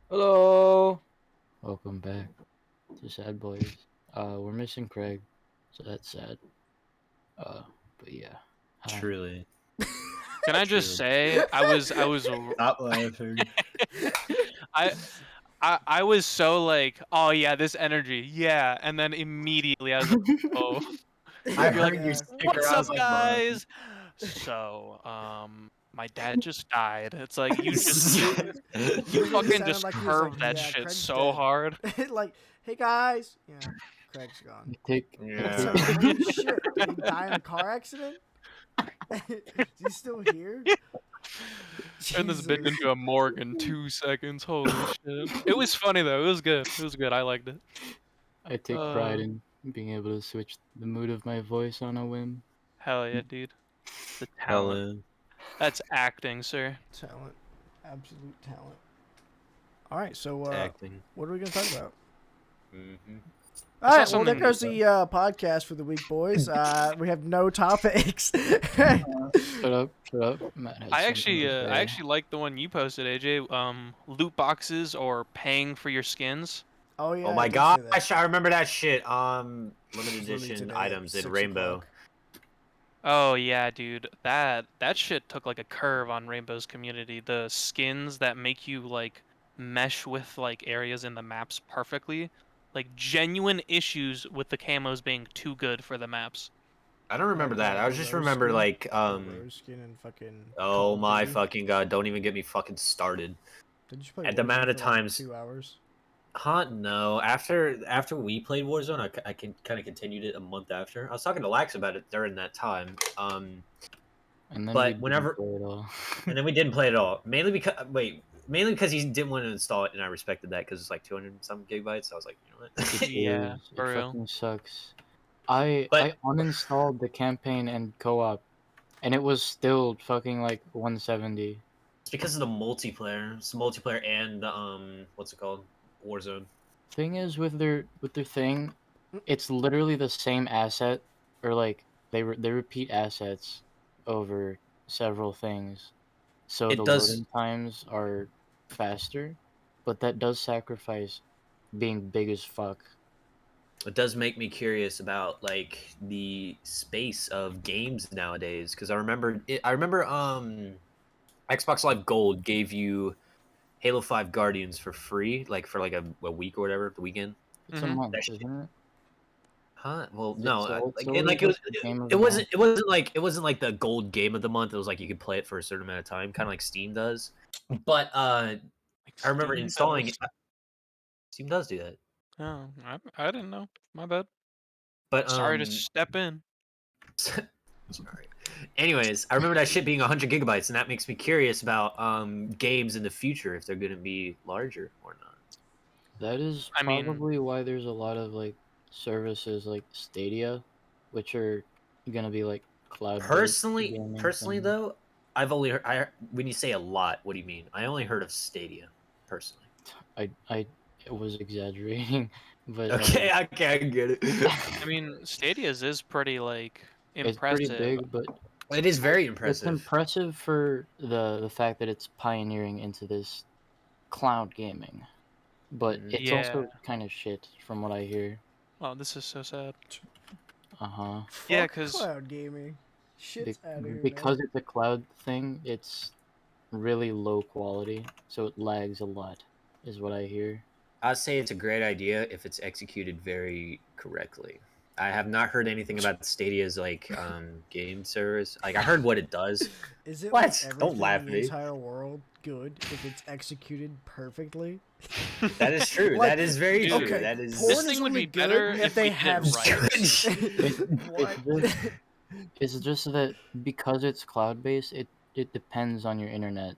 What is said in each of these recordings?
Hello. Welcome back to Sad Boys. We're missing Craig, so that's sad. But yeah. Hi. Truly. Can I just Truly. say I was Stop laughing. I I was so like, oh yeah, this energy, yeah, and then immediately I was like, oh, I you're like, heard your sticker. what's I up, was like, bro. guys? So, my dad just died. It's like you fucking sounded just like he was curved like, that "Yeah, shit Craig's so dead." hard. Like, hey guys, yeah, Craig's gone. Take What's Yeah. up? Holy shit! Did he die in a car accident? Is he still here? Turn this bitch Jesus. into a morgue in 2 seconds. Holy shit! It was funny though. It was good. It was good. I liked it. I take pride in being able to switch the mood of my voice on a whim. Hell yeah, dude. The talent. Helen. That's acting, sir. Talent, absolute talent. All right, so Acting. what are we gonna talk about? Mm-hmm. All right, well, there something- goes the podcast for the week, boys. We have no topics. Shut up. Matt has I something to say. actually like the one you posted, AJ. Loot boxes or paying for your skins. Oh yeah. Oh I my did say that. gosh, I remember that shit. Limited Literally edition today at items in 6 Rainbow. o'clock. Oh yeah, dude. That shit took like a curve on Rainbow's community. The skins that make you like mesh with like areas in the maps perfectly. Like genuine issues with the camos being too good for the maps. I don't remember that. I just remember like Rose skin and fucking. oh Call of my Duty. fucking god, don't even get me fucking started. Did you play At the amount Warzone of for, like, times 2 hours? Huh? No. After we played Warzone, I can kind of continued it a month after. I was talking to Lax about it during that time. And then but we didn't whenever- play it all. and then we didn't play it at all. Mainly because he didn't want to install it, and I respected that because it's like 200 some gigabytes. So I was like, you know what? It Yeah, is. for It real. fucking sucks. I But- uninstalled the campaign and co-op, and it was still fucking like 170. It's because of the multiplayer. It's the multiplayer and the what's it called? Warzone. Thing is with their thing, it's literally the same asset, or like they repeat assets over several things, so It the does- loading times are faster, but that does sacrifice being big as fuck. It does make me curious about like the space of games nowadays because I remember Xbox Live Gold gave you Halo 5 Guardians for free, like for like a week or whatever, the weekend. It's a Mhm. month, That shit- isn't it? Huh? Well, Is it no, sold- like, sold and, like as, it was. the game of It the wasn't. month? It wasn't like the gold game of the month. It was like you could play it for a certain amount of time, kind of like Steam does. But I remember Steam installing does. it. Steam does do that. Oh, I didn't know. My bad. But Sorry to step in. Sorry. Anyways, I remember that shit being 100 gigabytes, and that makes me curious about games in the future if they're gonna be larger or not. That is I mean- probably why there's a lot of like services like Stadia, which are gonna be like cloud. Personally, though, I've only heard. When you say a lot, what do you mean? I only heard of Stadia. Personally. I was exaggerating, but Okay, I get it. I mean, Stadia's is pretty like it's impressive. pretty big, but It is very it's impressive. impressive for the fact that it's pioneering into this cloud gaming, but Mhm. it's Yeah. also kind of shit from what I hear. Oh, this is so sad. Uh-huh. Yeah, Fuck 'cause- cloud gaming. Shit's out of here. Because man. it's a cloud thing, it's really low quality, so it lags a lot, is what I hear. I'd say it's a great idea if it's executed very correctly. I have not heard anything about Stadia's like game service. Like I heard what it does. Is it What? like everything Don't laugh in at the me. entire world good if it's executed perfectly? That is true. Like, that is very dude, true. okay, That is. porn This is thing would only be better good if they we did it have right. What? It's just that because it's cloud based, it depends on your internet.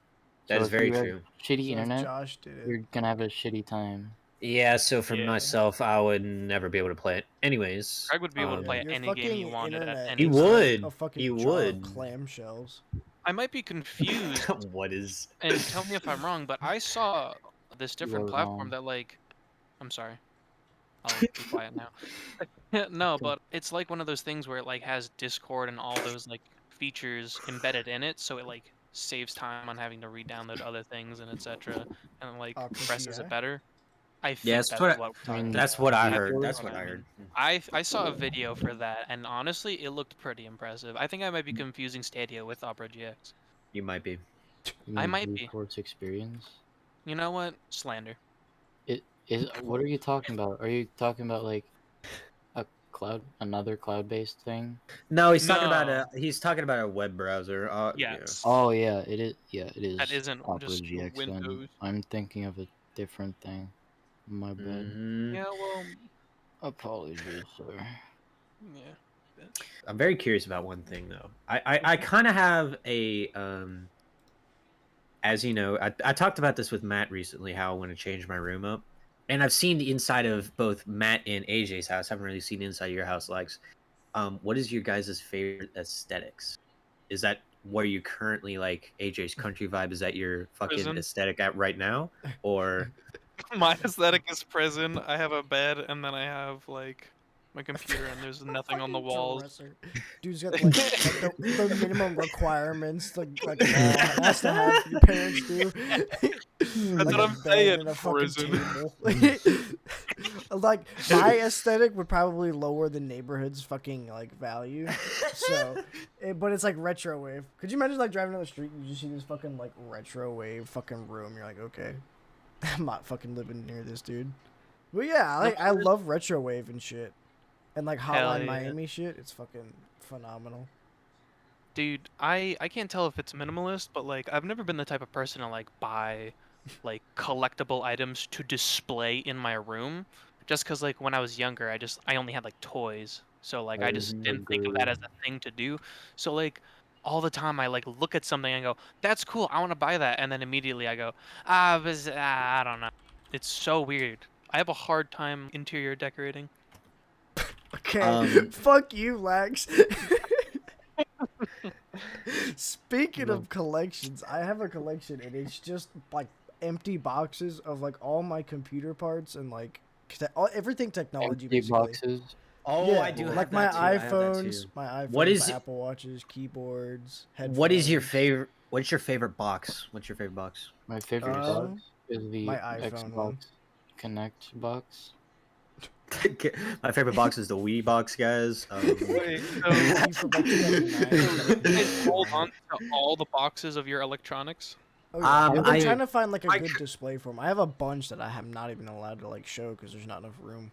That So is if very you have true. shitty So if internet, Josh did it. you're gonna have a shitty time. Yeah. So for Yeah. myself, I would never be able to play it. Anyways, Craig would be able to play Your any game he fucking wanted at internet any He is time. like would. a fucking He jar of would. clamshells. I might be confused, what is? and tell me if I'm wrong, but I saw this different are platform wrong. that like, I'm sorry, I'll be quiet now. No, but it's like one of those things where it like has Discord and all those like features embedded in it, so it like saves time on having to re-download other things and etc. and like presses yeah. it better. I Yeah, think that's what we're I mean, talking that's about. what I That's heard. That's what what I I heard. mean. I saw a video for that, and honestly, it looked pretty impressive. I think I might be confusing Stadia with Opera GX. You might be. you I mean might be. GeForce Experience? You know what? Slander. It is. What are you talking about? Are you talking about like another cloud-based thing? No, No. he's talking about a web browser. Yeah. Yes. Oh yeah, it is. Yeah, it That is isn't Opera just GX. Then Windows. I'm thinking of a different thing. My bad. Hmm. Yeah, well, Apologies, sir. yeah. I'm very curious about one thing though. I kind of have a as you know, I talked about this with Matt recently, how I want to change my room up. And I've seen the inside of both Matt and AJ's house. I haven't really seen the inside of your house, Lex. What is your guys' favorite aesthetics? Is that where you currently like AJ's country vibe? Is that your fucking Prison. aesthetic at right now? Or My aesthetic is prison. I have a bed, and then I have like my computer, and there's nothing on the Fucking walls. dresser. Dude's got like the minimum requirements like law has to have your parents do. That's Like what a I'm bed saying. and a fucking Prison. table. Like my aesthetic would probably lower the neighborhood's fucking like value. So, but it's like retro wave. Could you imagine like driving down the street and you just see this fucking like retro wave fucking room? You're like, okay, I'm not fucking living near this dude. But yeah, I love retro wave and shit, and like Hell Hotline yeah. Miami shit. It's fucking phenomenal. Dude, I can't tell if it's minimalist, but like I've never been the type of person to like buy like collectible items to display in my room, just because like when I was younger, I only had like toys, so like I just didn't think of that as a thing to do. So like all the time I like look at something and go, "That's cool, I want to buy that," and then immediately I go, I don't know." It's so weird. I have a hard time interior decorating. Okay, fuck you, Lex. Speaking of collections, I have a collection and it's just like empty boxes of like all my computer parts and like everything technology Empty basically. boxes. oh, Yeah, I do have like that my too. I have that iPhones, too. my iPhones, What is my it- Apple Watches, keyboards, headphones. What is your favorite? What's your favorite box? What's your favorite box? My favorite Um, box is the my iPhone Xbox one. Connect box. My favorite box is the Wii box, guys. Wait, so From, like, 2009. you guys hold on to all the boxes of your electronics? Oh, yeah. I've been I- trying to find like a I good could- display for them. I have a bunch that I am not even allowed to like show because there's not enough room.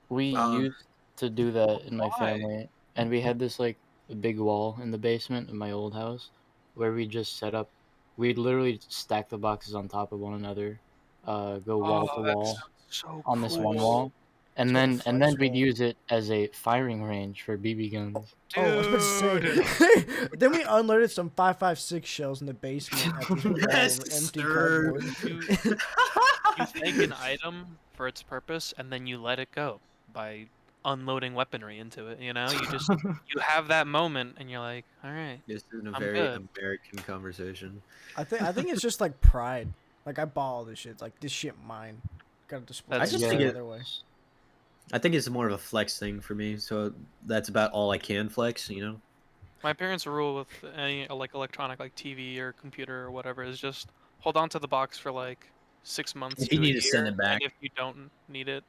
We Um, used to do that in my Why? family, and we had this like big wall in the basement of my old house where we just set up. We'd literally stack the boxes on top of one another, go wall to that wall sounds so on this one cool. wall, and It's like a then flex we'd wall. use it as a firing range for BB guns. Oh, I was about to Dude. say. Then we unloaded some 5.56 shells in the basement at this wall Yes, of empty sir. cardboard. You take an item for its purpose and then you let it go by unloading weaponry into it, you know? You just you have that moment and you're like, "All right." This is a I'm very good. American conversation. I think it's just like pride. Like I bought all this shit. It's like this shit mine. Gotta display That's- it I just the think it- other way. I think it's more of a flex thing for me, so that's about all I can flex. My parents' rule with any like electronic like TV or computer or whatever is just hold on to the box for like 6 months If you to need a to send year, it back. and if you don't need it,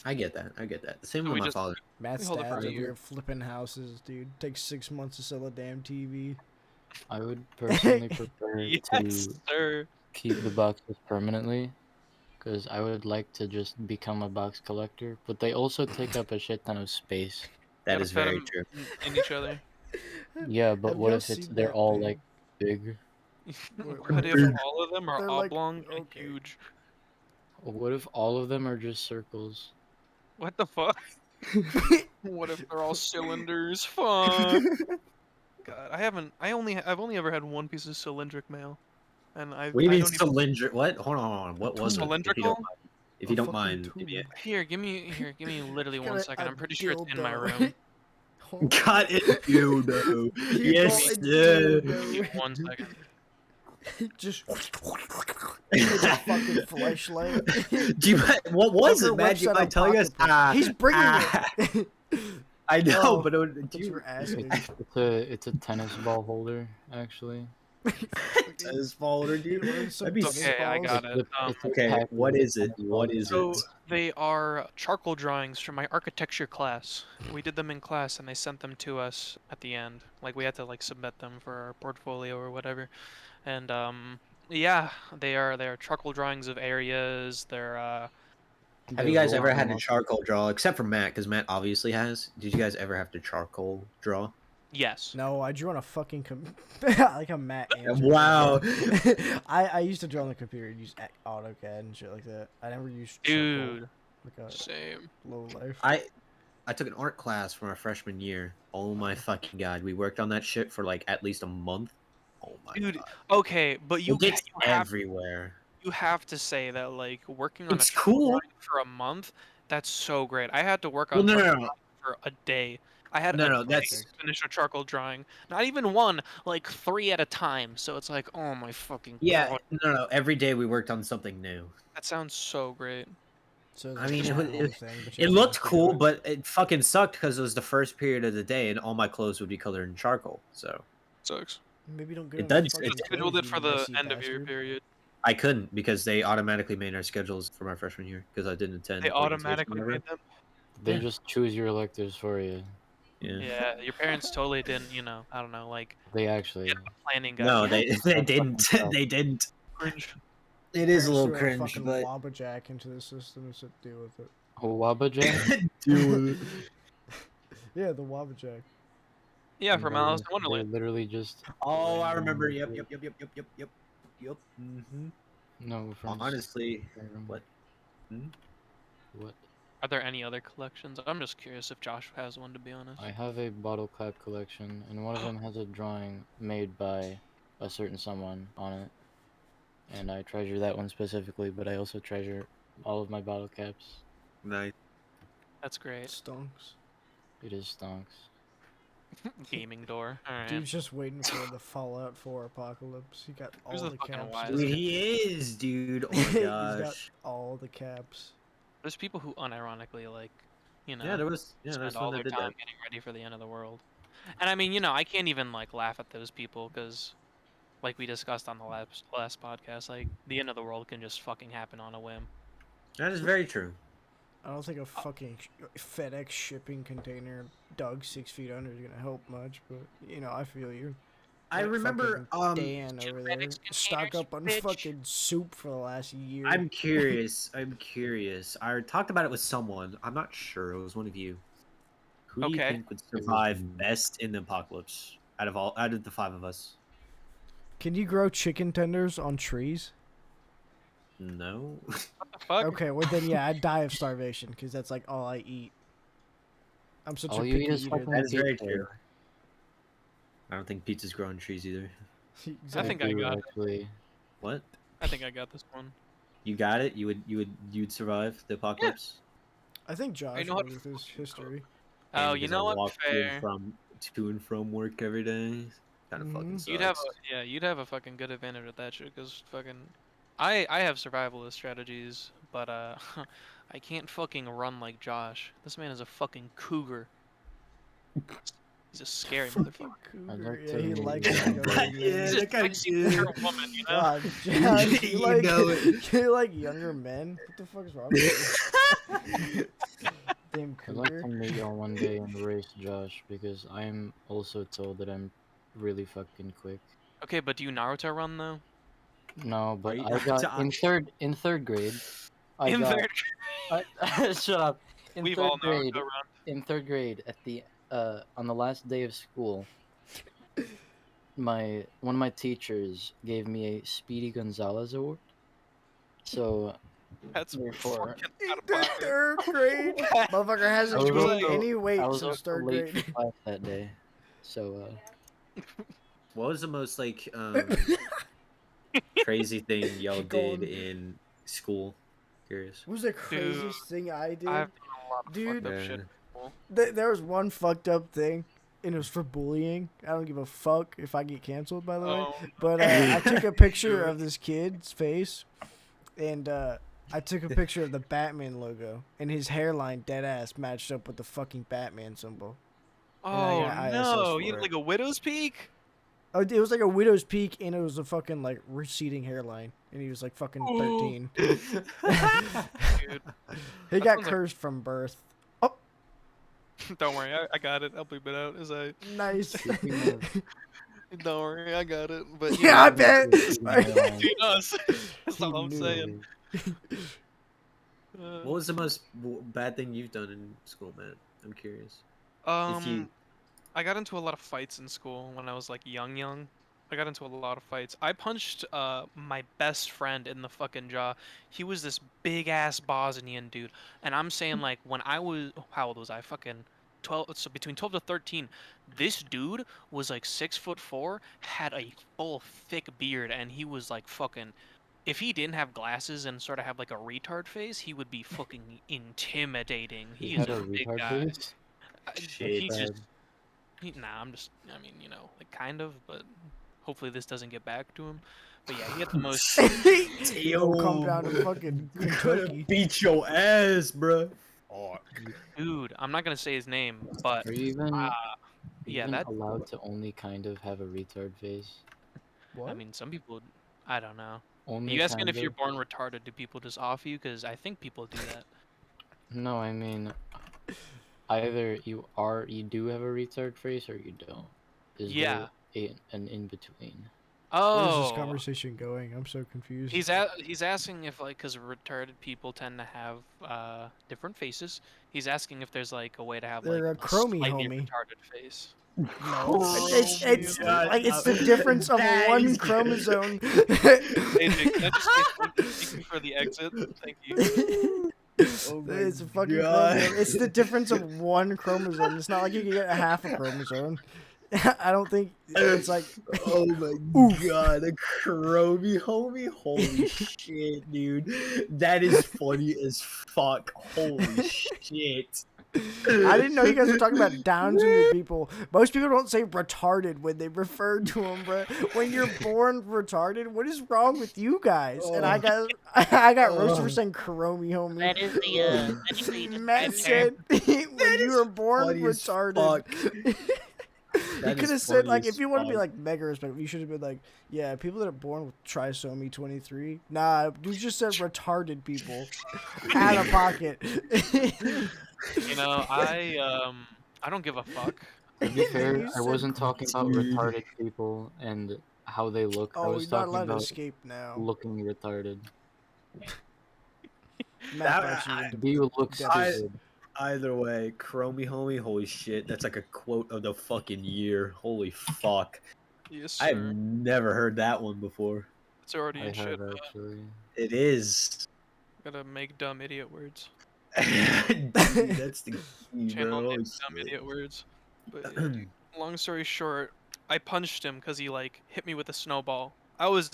I get that. I get that. The same So with we my just- father. Matt's hold it for dad's a over year. here flipping houses, dude. Takes 6 months to sell a damn TV. I would personally prefer yes, to sir. keep the boxes permanently, because I would like to just become a box collector. But they also take up a shit ton of space. That Gotta is fit very 'em true. in each other. Yeah, but Have what y'all if it's seen they're that all thing? like big? What if all of them are They're like, oblong and okay. huge? What if all of them are just circles? What the fuck? What if they're all cylinders? Fuck. God, I've only ever had one piece of cylindric mail, and I What do you I mean don't even. cylindrical? What? Hold on. What was it? If you Cylindrical? don't mind. If you A don't fucking mind. tool. Here, give me literally Got 1 second. a I'm pretty sure it's in my dildo. room. God, it you know. Yes, People, sir. Give me 1 second. Just it's a fucking flashlight. Do you, what was Fucker it, man? whips Do you out a mind telling us? pocket He's bringing it. I know, Oh, but I do thought you you, were asking. It's a tennis ball holder actually. Tennis ball order, Dude, dude. ordered some That'd be tennis Okay, I balls. got it. It's a Okay, pack what of is it? tennis What balls. is So it? they are charcoal drawings from my architecture class. We did them in class, and they sent them to us at the end. Like we had to like submit them for our portfolio or whatever. And yeah, they are charcoal drawings of areas. They're Have They you guys roll ever had them to up. charcoal draw? Except for Matt, because Matt obviously has. Did you guys ever have to charcoal draw? yes. No, I drew on a fucking like a Matt answer. Wow. I used to draw on the computer, use AutoCAD and shit like that. I never used charcoal. Dude, Like same. a low life. I took an art class for my freshman year. Oh my fucking god, we worked on that shit for like at least a month. Oh my Dude, god, okay, but it gets you have everywhere. you have to say that like working on a It's charcoal cool. drawing for a month, that's so great. I had to work Well, on no, charcoal no, no, drawing for a day. I had no, a no. day That's to finish a charcoal drawing. Not even one, like 3 at a time. So it's like, oh my fucking yeah. god, No, no. Every day we worked on something new. that sounds so great. So it's I like mean, an it was, at-home thing, but you it actually looked have to do cool, it. but it fucking sucked because it was the first period of the day, and all my clothes would be colored in charcoal. So Sucks. Maybe don't get it on the does. fucking Just scheduled clothes, it you for the messy end of your bastard. period. I couldn't because they automatically made our schedules for my freshman year because I didn't attend. They orientation automatically ever. made them. They Yeah. just choose your electives for you. Yeah. Yeah, your parents totally didn't, I don't know, like They actually. get a planning guide. No, Yeah, they That's didn't. fucking tough. They didn't. cringe. It is a Parents little threw cringe, fucking but Wabajack into the system and said, deal with it. Wabajack? deal with it. Yeah, the Wabajack. Yeah, from Alice in They Wonderland. literally just. Oh, I ran remember. them Yep, through. yep, yep, yep, yep, yep, yep, yep. Mm-hmm. No, from. Honestly, Skyrim. what? What? Are there any other collections? I'm just curious if Josh has one, to be honest. I have a bottle cap collection, and one of them has a drawing made by a certain someone on it. And I treasure that one specifically, but I also treasure all of my bottle caps. Nice. That's great. Stonks. It is stonks. Gaming door. Alright. Dude's just waiting for the Fallout 4 apocalypse. He got all Who's the the fucking caps. wise Dude, he is, dude. Oh my He's got gosh. all the caps. There's people who unironically, like, Yeah, there was. Yeah, spend there's all one their that did time that. getting ready for the end of the world. And I mean, I can't even, like, laugh at those people, because, like we discussed on the last podcast, like, the end of the world can just fucking happen on a whim. That is very true. I don't think a fucking FedEx shipping container dug 6 feet under is gonna help much, but I feel you. I Like remember. fucking Dan over there FedEx stock containers, up on bitch. fucking soup for the last year. I'm curious. I'm curious. I talked about it with someone. I'm not sure. It was one of you. Who do you Okay. think would survive best in the apocalypse out of the 5 of us? Can you grow chicken tenders on trees? No. What the fuck? Okay, well then yeah, I'd die of starvation because that's like all I eat. I'm such All a you eat picky is eater. fucking That is very pizza. true. I don't think pizza's growing trees either. I think I do, got it. actually. What? I think I got this one. You got it? You'd survive the apocalypse? I think Josh know what would with his history. Oh, And you because I know what? walk Fair. to and from work every day. Kind of fucking Mhm. sucks. You'd have a fucking good advantage at that shit, because fucking, I have survivalist strategies, but I can't fucking run like Josh. This man is a fucking cougar. He's a scary Fucking motherfucker. I'd cougar. like Yeah, to he meet likes you younger one men. day. Yeah, He's that a kinda sexy good. younger woman, God, Josh, You like, know it. you like younger men? What the fuck is wrong with you? Damn I'd like cougar. to meet y'all one day and race Josh because I'm also told that I'm really fucking quick. Okay, but do you Naruto run though? No, but you I not got in Josh? third grade. I In got third, shut up. In we've third all grade, Naruto run. in third grade, at the on the last day of school, one of my teachers gave me a Speedy Gonzalez award. So That's therefore, fucking out of The pocket. third grade. Motherfucker hasn't I was gained also- any weight I was since also third late grade. for class that day. So What was the most like crazy thing y'all Keep did going. in school? Curious. What was the craziest thing I did? I've done a lot of Dude. fucked up Yeah. shit. Cool. There was one fucked up thing, and it was for bullying. I don't give a fuck if I get canceled, by the way. Oh, But I took a picture of this kid's face, and I took a picture of the Batman logo, and his hairline dead ass matched up with the fucking Batman symbol. I oh got ISS no! for You had it. like a widow's peak? Oh, it was like a widow's peak, and it was a fucking like receding hairline, and he was like fucking 13. Dude, He that got sounds like- cursed from birth. Oh, don't worry, I got it. I'll bleep it out as I. nice. Don't worry, I got it. But Yeah, I bet. between us, that's all He I'm knew. saying. What was the most bad thing you've done in school, man? I'm curious. I got into a lot of fights in school when I was like young. I got into a lot of fights. I punched my best friend in the fucking jaw. He was this big ass Bosnian dude, and I'm saying like when I was how old was I? Fucking 12. So between 12 to 13, this dude was like 6'4", had a full thick beard, and he was like fucking. If he didn't have glasses and sort of have like a retard face, he would be fucking intimidating. He is had a a big retard guy. face? He Bad. just nah, I'm just, I mean, like kind of, but hopefully this doesn't get back to him. But yeah, he had the most. He'll come down to fucking Kentucky. Beat your ass, bro. Oh, Dude, I'm not gonna say his name, but Are you even, yeah, even that. allowed to only kind of have a retard face? What? I mean, some people, I don't know. Only You asking kind if you're of? born retarded? Do people just off you? Because I think people do that. No, I mean, either you do have a retard face or you don't. Is Yeah. there an in between? Where's this Oh, conversation going? I'm so confused. he's asking if like, because retarded people tend to have different faces. He's asking if there's like a way to have They're like a chromie, slightly homie. retarded face. No, it's God, like it's the difference of that one is- chromosome. AJ, can I just say thank you for the exit? Thank you. Oh my It's a fucking God. chromosome. It's the difference of one chromosome. It's not like you can get a half a chromosome. I don't think it's like. Oh my Oof. god, a chromie homie? Holy shit, dude. That is funny as fuck. Holy shit. I didn't know you guys were talking about Down syndrome people. Most people don't say retarded when they refer to them, bro. When you're born retarded, what is wrong with you guys? And I got roasted for saying chromie homie. That is the medically Matt described term. said when you were born funny as retarded. fuck. You That could is have said funny like as if you want to be fuck. like mega respectful, you should have been like, yeah, people that are born with trisomy 23. Nah, you just said retarded people. Out of pocket. I don't give a fuck. To be fair, You I said wasn't talking about dude. retarded people and how they look. I Oh, was you're not talking allowed to about escape now. looking retarded. Matt That- thought you were Do you look I- stupid? Either way, chromie homie, holy shit. That's like a quote of the fucking year. Holy fuck. Yes, I've sir. never heard that one before. It's already I in shit. have actually. It is. Gotta make dumb idiot words. Dude, that's the key, Channel bro. name dumb idiot words. But yeah, dude, long story short, I punched him because he like hit me with a snowball. I was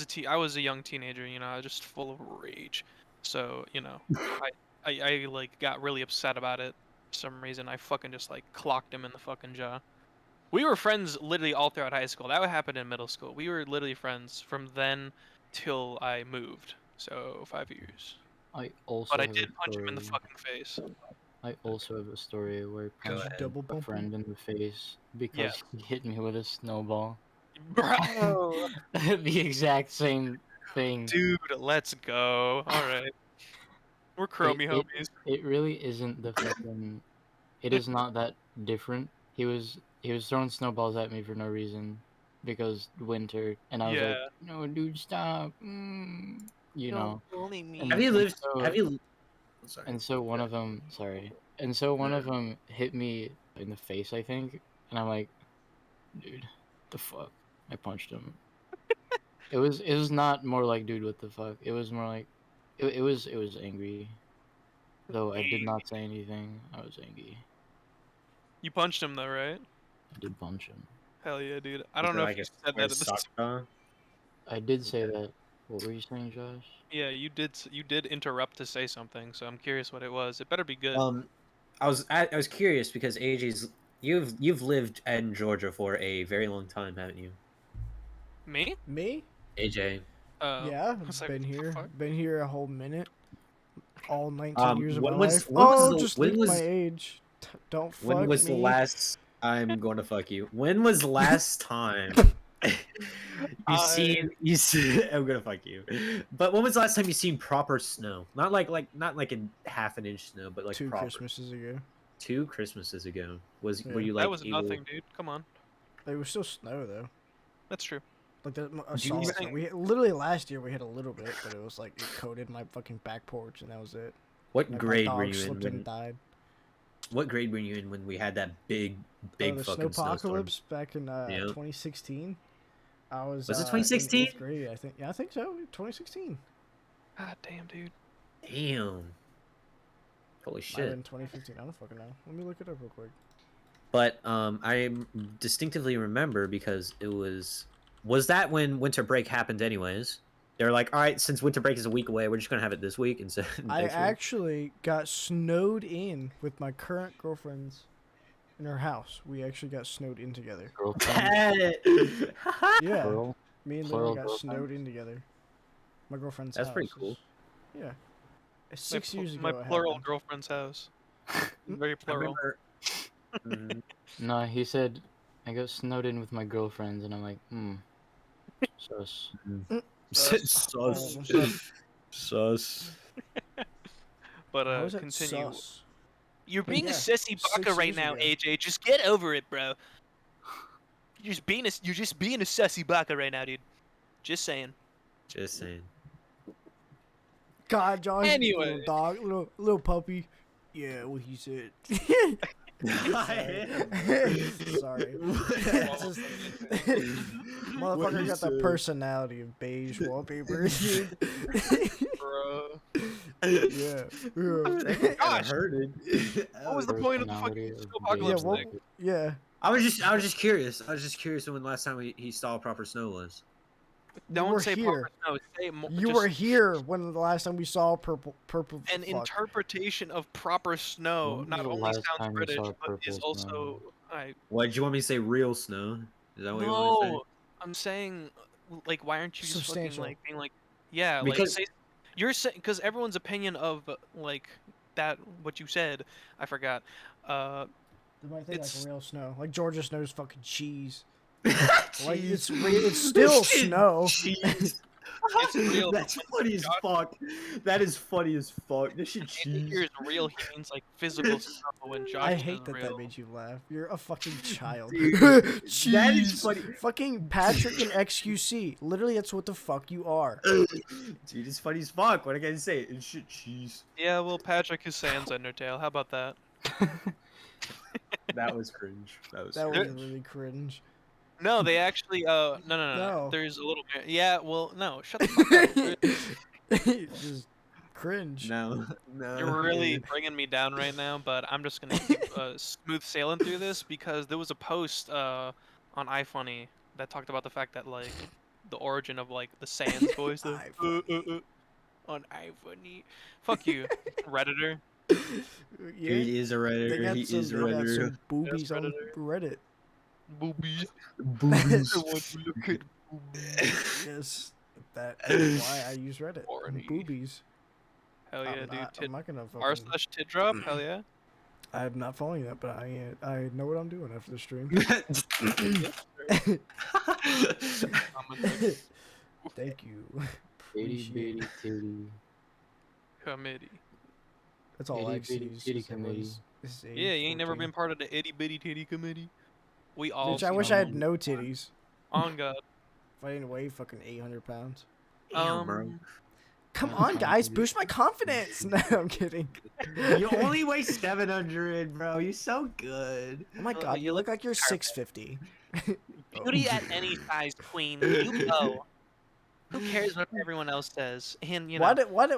a young teenager, I was just full of rage. So I like got really upset about it for some reason. I fucking just like clocked him in the fucking jaw. We were friends literally all throughout high school. That would happen in middle school. We were literally friends from then till I moved. So 5 years. I also But I have did a punch him in the story. fucking face. I also have a story where I punched ahead. double a bump. friend in the face because he hit me with a snowball. Bruh. The exact same thing. Dude, let's go. Alright. We're chromie It- homies. It really isn't the fucking. It is not that different. He was throwing snowballs at me for no reason, because winter, and I was like, Yeah. no, dude, stop. You know. Bully me. And- Have you lived? so- Have you? I'm sorry. And so one of them, sorry, and so one of them hit me in the face, I think, and I'm like, dude, the fuck? I punched him. It was not more like, dude, what the fuck? It was more like, it was angry. Though I did not say anything, I was angry. You punched him though, right? I did punch him. Hell yeah, dude. I Was don't there, know like, if you a said that at the sock jaw? I did say that. What were you saying, Josh? Yeah, you did interrupt to say something, so I'm curious what it was. It better be good. I was curious because AJ's you've lived in Georgia for a very long time, haven't you, Me? Me? AJ? Yeah, I was like, been what the here. fuck? Been here a whole minute. All 19 years of my when was- life. when was Oh, the- just when leak was- my age. Don't fuck When was me. the last? I'm going to fuck you. When was the last time you see I'm gonna fuck you. But when was the last time you seen proper snow? Not like in half an inch snow, but like 2 proper. Christmases ago. 2 Christmases ago. Were Yeah. you That like was able? nothing, dude. Come on. It was still snow though. That's true. Like a Do you solid snow. think- We literally last year we had a little bit, but it was like it coated my fucking back porch and that was it. What Like, grade my were dog you in slipped and when? died. What grade were you in when we had that big The fucking snowstorm? snowpocalypse back in Yeah. 2016. I was. Was it in 2016? 8th grade, I think. Yeah, I think so. 2016. God damn, dude. Damn. Holy Might have shit. been 2015. I don't fucking know. Let me look it up real quick. But I distinctively remember because it was that when winter break happened anyways. They're like, all right, since winter break is a week away, we're just gonna have it this week instead. I next week." actually got snowed in with my current girlfriend's in her house. We actually got snowed in together. Girlfriend, Yeah, plural. me and Plural Lily got girlfriend? snowed in together. My girlfriend's That's house. pretty cool. Yeah. 6 years ago. My it plural happened. girlfriend's house. Very I plural. remember. Mm, No, he said I got snowed in with my girlfriends, and I'm like, sus. Sus. Oh, Sus. But How is that continue. sus? You're being Yeah, a sissy 6 baka right years now, ago. AJ. Just get over it, bro. You're just being a sussy baka right now, dude. Just saying. Just saying. God, Josh, Anyway. little dog, little puppy. Yeah, what he said. Sorry. It's just, motherfucker got the personality of beige wallpaper, dude. Bro. Yeah. I heard it. What was the point of the Personality fucking of snowpocalypse Yeah, thing? Yeah. I was just curious. I was just curious when the last time he saw proper snow was. Don't were say here. proper snow. Say more. You just were here when the last time we saw purple. An fuck. interpretation of proper snow When was not the only last sounds time you British, saw but is purple snow? also. I What, do you want me to say real snow? Is that what you want me to no. I'm saying, like, why aren't you just fucking Substantial. like being like, yeah, Because- like say, you're saying because everyone's opinion of like that what you said, I forgot. They might think It's- like real snow. Like Georgia snow's fucking cheese. say? Like it's still Shit, snow. Cheese. It's real, That's but funny as fuck. That is funny as fuck. This shit Andy cheese. here is real. He means like physical snow. When Josh I is hate that real. that made you laugh. You're a fucking child. Dude, Cheese. that is funny. Fucking Patrick and XQC. Literally, that's what the fuck you are. Dude, it's funny as fuck. What I gotta say? It's shit cheese. Yeah, well, Patrick is Sans Undertale. How about that? That was cringe. That was That cringe. was really cringe. No, they actually. No. No. There's a little. Yeah, well, no. Shut the fuck up. Just cringe. No, no. You're really bringing me down right now, but I'm just gonna keep smooth sailing through this because there was a post on iFunny that talked about the fact that like the origin of like the Sans voice on iFunny. Fuck you, Redditor. Yeah. He is a They redditor. got He some, is a they got redditor. some boobies on Redditor. Reddit. Boobies. Boobies. I want to look at boobies. Yes, that is why I use Reddit. Horny. Boobies. Hell yeah, I'm dude. not, I'm not gonna R fucking. slash tid drop. Hell yeah. I'm not following that, but I know what I'm doing after the stream. Thank you. Itty Appreciate bitty it. titty. Committee. That's all I Itty see. bitty is titty just everyone's- committee. this is age Yeah, you ain't never 14. been part of the itty bitty titty committee. We all. Bitch, I seen wish I had them. no titties. On God. If I didn't weigh fucking 800 pounds. Damn, bro. Come Yeah, on, I'm guys, kidding. boost my confidence. No, I'm kidding. You only weigh 700, bro. You're so good. Oh my god, you look like you're 650. Beauty at any size, queen. You go. Who cares what everyone else says? And you know,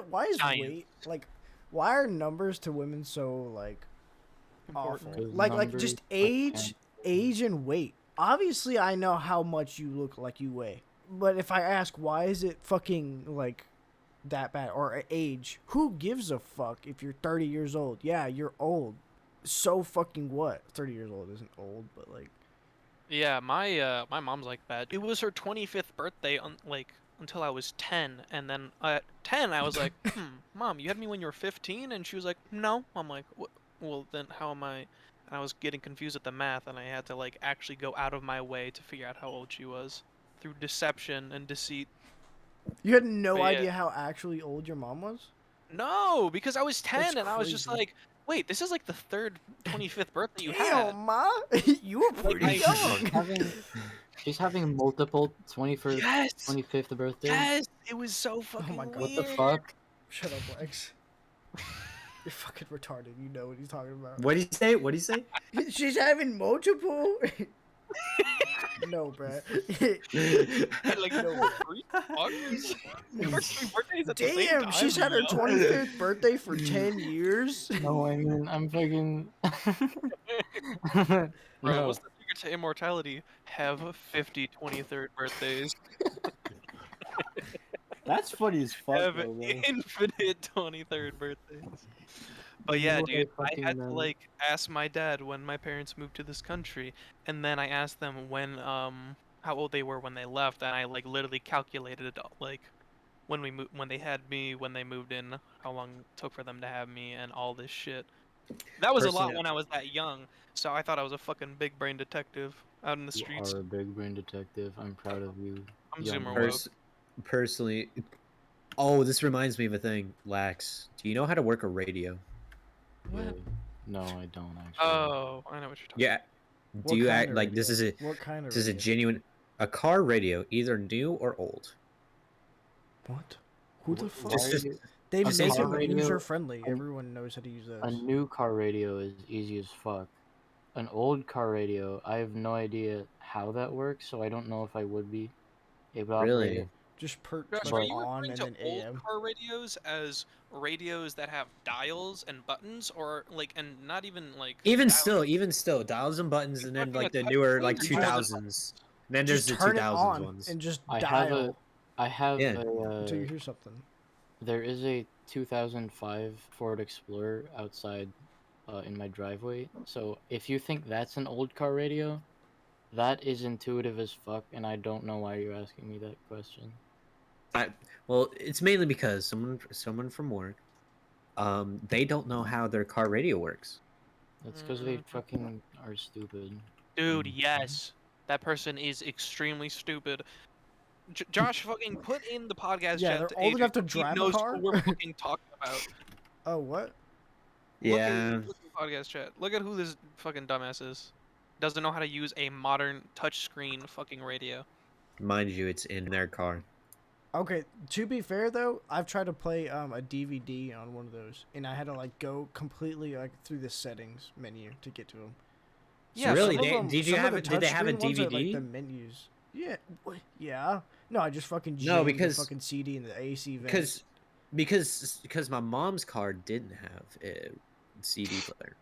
Why is Giant. weight like? Why are numbers to women so like awful? Important. 'Cause Like numbers just are age, age and weight. Obviously, I know how much you look like you weigh. But if I ask, why is it fucking like that bad? Or age? Who gives a fuck if you're 30 years old? Yeah, you're old. So fucking what? 30 years old isn't old, but like. Yeah, my mom's like that. It was her 25th birthday until I was 10, and then at 10 I was like, Mom, you had me when you were 15, and she was like, no. I'm like, well then how am I? And I was getting confused at the math, and I had to like actually go out of my way to figure out how old she was. through deception and deceit. You had no But yeah. idea how actually old your mom was? No, because I was 10 That's and I was just crazy. like, wait, this is like the third 25th birthday you Damn, had. ma, you were pretty I- young. She's having multiple 21st, Yes, 25th birthdays. yes, it was so fucking my God. What the weird. fuck? Shut up, Lex. You're fucking retarded. You know what he's talking about. What do you say? What do you say? She's having multiple. No, bruh. Like, No. 3 fuckers? 3 birthdays at the same Damn, time? she's had her No. 25th birthday for 10 years. No, I mean, I'm fucking. Bro, No. what's the secret to immortality? Have 50 23rd birthdays. That's funny as fuck, Have though, bro. infinite 23rd birthdays. But You yeah, know what I dude, I fucking had to know? like ask my dad when my parents moved to this country, and then I asked them when how old they were when they left, and I like literally calculated like when they had me, when they moved in, how long it took for them to have me, and all this shit. That was a lot Personally, when I was that young, so I thought I was a fucking big brain detective out in the You streets. are a big brain detective. I'm proud of you. I'm young Zoomer man. woke. personally, oh, this reminds me of a thing. Lax, do you know how to work a radio? Yeah. What? No, I don't actually. Oh, I know what you're talking Yeah. What Do you kind act of like this is radio? a What kind of this is a radio? genuine a car radio, either new or old? What? Who the Wh- fuck? why Just- are you- They a make just car them radio- user friendly. a- Everyone knows how to use those. A new car radio is easy as fuck. An old car radio, I have no idea how that works, so I don't know if I would be able to operate Really? it. Just perk Josh, like are you on referring and to then old AM. car radios as radios that have dials and buttons, or like, and not even like Even dials? still, dials and buttons, and then fucking like a the touch newer screen like or two dials and thousands. Then there's Just the turn two it thousands on ones. and just I dial have Yeah. until you a hear something. there is a 2005 Ford Explorer outside in my driveway. So if you think that's an old car radio, that is intuitive as fuck, and I don't know why you're asking me that question. Well, it's mainly because someone from work, they don't know how their car radio works. That's because they Mhm. fucking are stupid. Dude, yes, that person is extremely stupid. Josh, fucking put in the podcast Yeah, chat. they're To old AJ enough to so he drive a knows car? who we're fucking talking about. Oh, what? Yeah. Look at the podcast chat. Look at who this fucking dumbass is. Doesn't know how to use a modern touchscreen fucking radio. Mind you, it's in their car. Okay, to be fair though, I've tried to play a DVD on one of those, and I had to like go completely like through the settings menu to get to them. Yeah, really? some of Did you some of have the did they have a touchscreen ones are, like, DVD? the menus. Yeah, yeah. No, I just fucking No, jammed because- the fucking CD in the AC vents. Because my mom's car didn't have a CD player.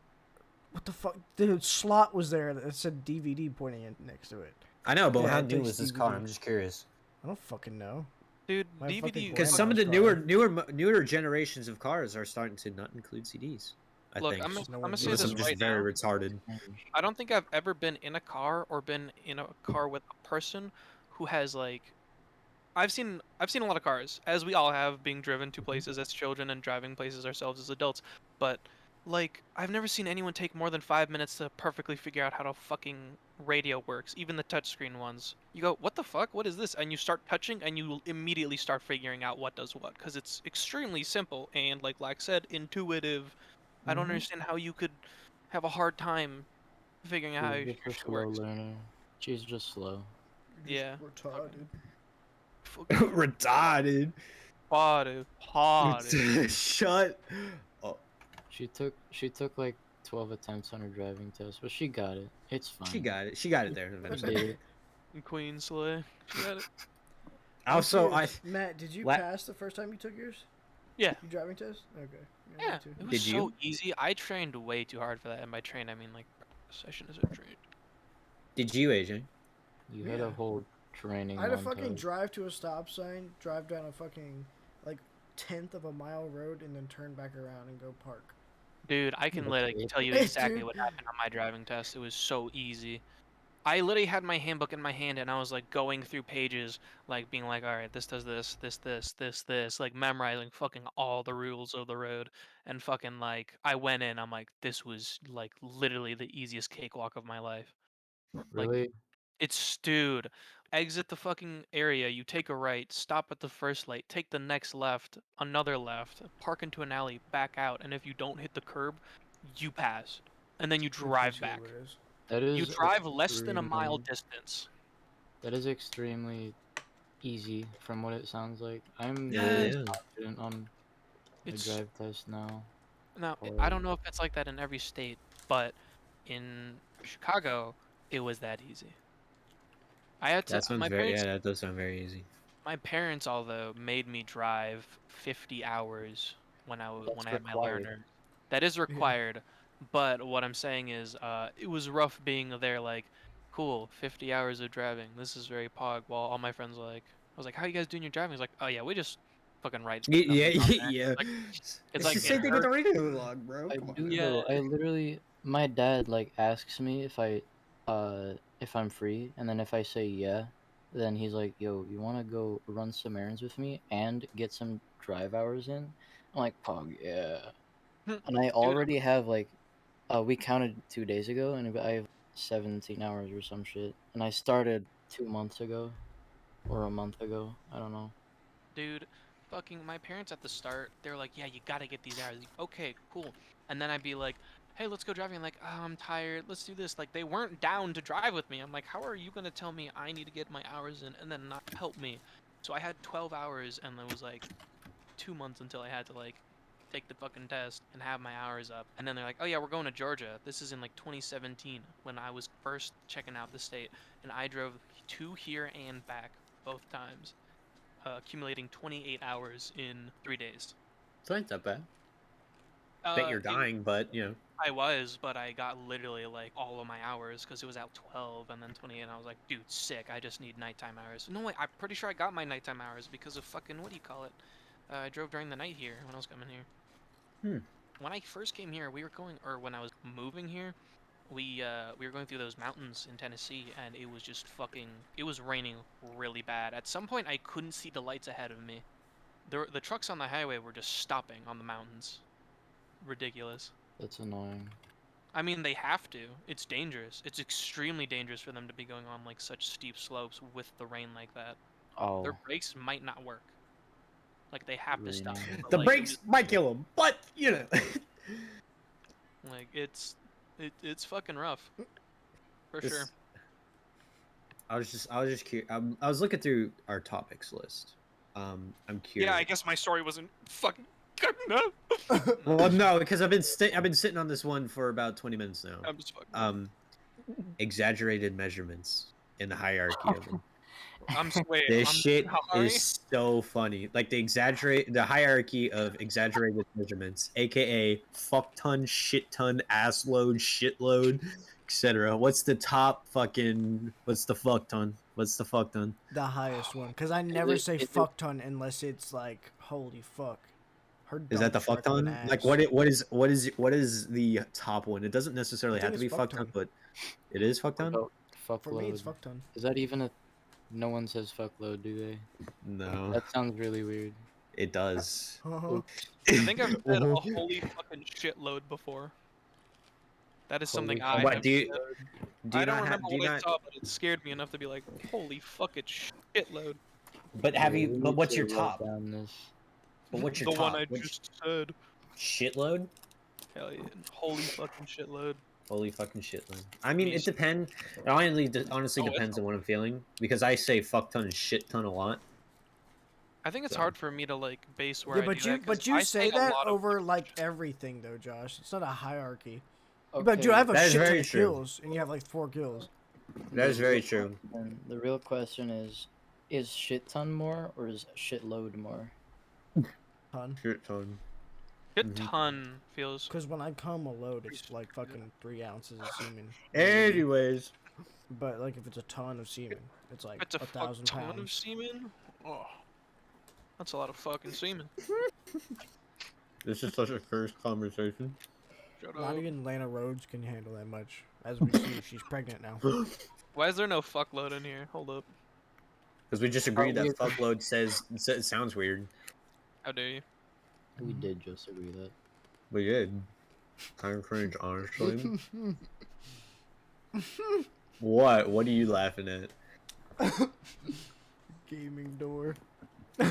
What the fuck? The slot was there that said DVD pointing in next to it. I know, but Yeah, how it new takes was this car? DVD. I'm just curious. I don't fucking know. Dude, My fucking DVD. Because some of the Grandma's newer generations of cars are starting to not include CDs. I Look, think. I'm No gonna one say Unless this I'm just right very now. retarded. I don't think I've ever been in a car or been in a car with a person who has like I've seen a lot of cars, as we all have, being driven to places as children and driving places ourselves as adults, but like I've never seen anyone take more than 5 minutes to perfectly figure out how to fucking radio works, even the touchscreen ones. You go, "What the fuck? What is this?" And you start touching and you immediately start figuring out what does what, cuz it's extremely simple and like said, intuitive. I don't Mhm. understand how you could have a hard time figuring out how She's your just a shit slow works. learner. She's just slow. Yeah. Retarded. Fucking retarded. Potted. Shut. Oh, She took like 12 attempts on her driving test, but she got it. It's fine. she got it. She got it there She eventually. did it. Queen Slay. She got it. Also, Matt, did you La- pass the first time you took yours? Yeah. Your driving test? Okay. me Yeah. too. It was Did so you? easy. I trained way too hard for that, and by train I mean like session is a train. did you, AJ? You had Yeah. a whole training. I had to fucking montage. drive to a stop sign, drive down a fucking like 1/10 of a mile road, and then turn back around and go park. Dude, I can That's literally it. tell you Hey, exactly dude. what happened on my driving test. It was so easy. I literally had my handbook in my hand and I was like going through pages, like being like, all right, this does this, like memorizing fucking all the rules of the road. And fucking like, I went in, I'm like, this was like literally the easiest cakewalk of my life. Like, Really? It's dude. Exit the fucking area. You take a right. Stop at the first light. Take the next left. Another left. Park into an alley. Back out. And if you don't hit the curb, you pass. And then you That's drive basically back. what it is. That You is drive less than a mile extremely. distance. That is extremely easy from what it sounds like. I'm Yeah, very yeah. confident on my It's drive test now. now I don't Already. know if it's like that in every state, but in Chicago, it was that easy. I had to. That sounds very. Yeah, that does sound very easy. My parents, although, made me drive 50 hours That's when I had my required. learner. That is required, but what I'm saying is, it was rough being there. Like, cool, 50 hours of driving. This is very pog. While all my friends were like, I was like, how you guys doing your driving? He's like, oh yeah, we just fucking write Yeah, numbers on there. yeah. Like, it's It's like the it same thing with the hurts. radio log, bro. I Come on. do Yeah, though. I literally, my dad like asks me if I'm free, and then if I say yeah, then he's like, "Yo, you want to go run some errands with me and get some drive hours in?" I'm like, "Pog, yeah." And I dude. already have like, we counted 2 days ago, and I have 17 hours or some shit, and I started 2 months ago or a month ago. I don't know. Dude, fucking my parents at the start, they're like, yeah, you gotta get these hours. Like, okay, cool. And then I'd be like, hey, let's go driving. Like, oh, I'm tired. Let's do this. Like, they weren't down to drive with me. I'm like, how are you gonna tell me I need to get my hours in and then not help me? So I had 12 hours, and it was like 2 months until I had to like take the fucking test and have my hours up. And then they're like, oh yeah, we're going to Georgia. This is in like 2017 when I was first checking out the state, and I drove to here and back both times, accumulating 28 hours in 3 days. So ain't that bad. Bet Uh, you're it, dying, but you know. I was, but I got literally like all of my hours because it was out 12 and then 28. And I was like, dude, sick. I just need nighttime hours. No, wait, I'm pretty sure I got my nighttime hours because of fucking, what do you call it? I drove during the night here when I was coming here. Hmm. When I first came here, we were going, or when I was moving here, we were going through those mountains in Tennessee, and it was just fucking. It was raining really bad. At some point, I couldn't see the lights ahead of me. The trucks on the highway were just stopping on the mountains. Ridiculous. That's annoying. I mean, they have to. It's dangerous. It's extremely dangerous for them to be going on like such steep slopes with the rain like that. Their Oh, brakes might not work. Like they have to stop. raining. But, The like, brakes might kill him, but you know. like it's fucking rough. For This- sure. I was just curious. I was looking through our topics list. I'm curious. Yeah, I guess my story wasn't fucking good enough. Well, no, because I've been sitting on this one for about 20 minutes now. I'm just fucking. Exaggerated measurements in the hierarchy of them. Wait, This I'm shit sorry. is so funny. Like the hierarchy of exaggerated measurements, aka fuck ton, shit ton, ass load, shitload, etc. What's the fuck ton? What's the fuck ton? The highest one, because I never it- say is it- fuck ton unless it's like holy fuck. Her Is that the dump fuck truck of an ton? Like ass. what is the top one? It doesn't necessarily I have think to it's be fuck fuck ton, ton. but it is fuck ton? What about For me, it's fuckload? fuck ton. Is that even a? No one says fuckload, do they? No, That sounds really weird. it does. Uh-huh. I think I've said a holy fucking shitload before. That is something Holy I What have do you said. do? I You don't not have? remember Do you what I not? saw, but it scared me enough to be like, holy fucking shitload. But have Okay, you? we But need what's to your write top? down this. But what's your The one top? I Which just said. shitload? Hell yeah. Holy fucking shitload. Holy fucking shitload. I mean, it Beast. depends. It honestly Oh, it's depends on what I'm feeling because I say fuck ton and shit ton a lot. I think it's So. hard for me to like base where Yeah, I do that because but you I say say a that lot of over like everything though, Josh. It's not a hierarchy. Okay, But dude, I have a That is shit ton very of true. kills, and you have like 4 kills. That is very true. The real question is shit ton more or is shitload more? Ton. Shit ton. shit Mhm. ton feels. Because when I come a load, it's like fucking 3 ounces of semen. Anyways, But like if it's a ton of semen, it's like It's a 1,000 ton of pounds. semen. Oh, that's a lot of fucking semen. this is such a first conversation. Shut Not up. even Lana Rhodes can handle that much. As we see, she's pregnant now. Why is there no fuckload in here? Hold up. Because we just agreed that Probably- fuckload sounds weird. How dare you? We did just agree that. We did. Kind of cringe, honestly. What? What are you laughing at? Gaming door.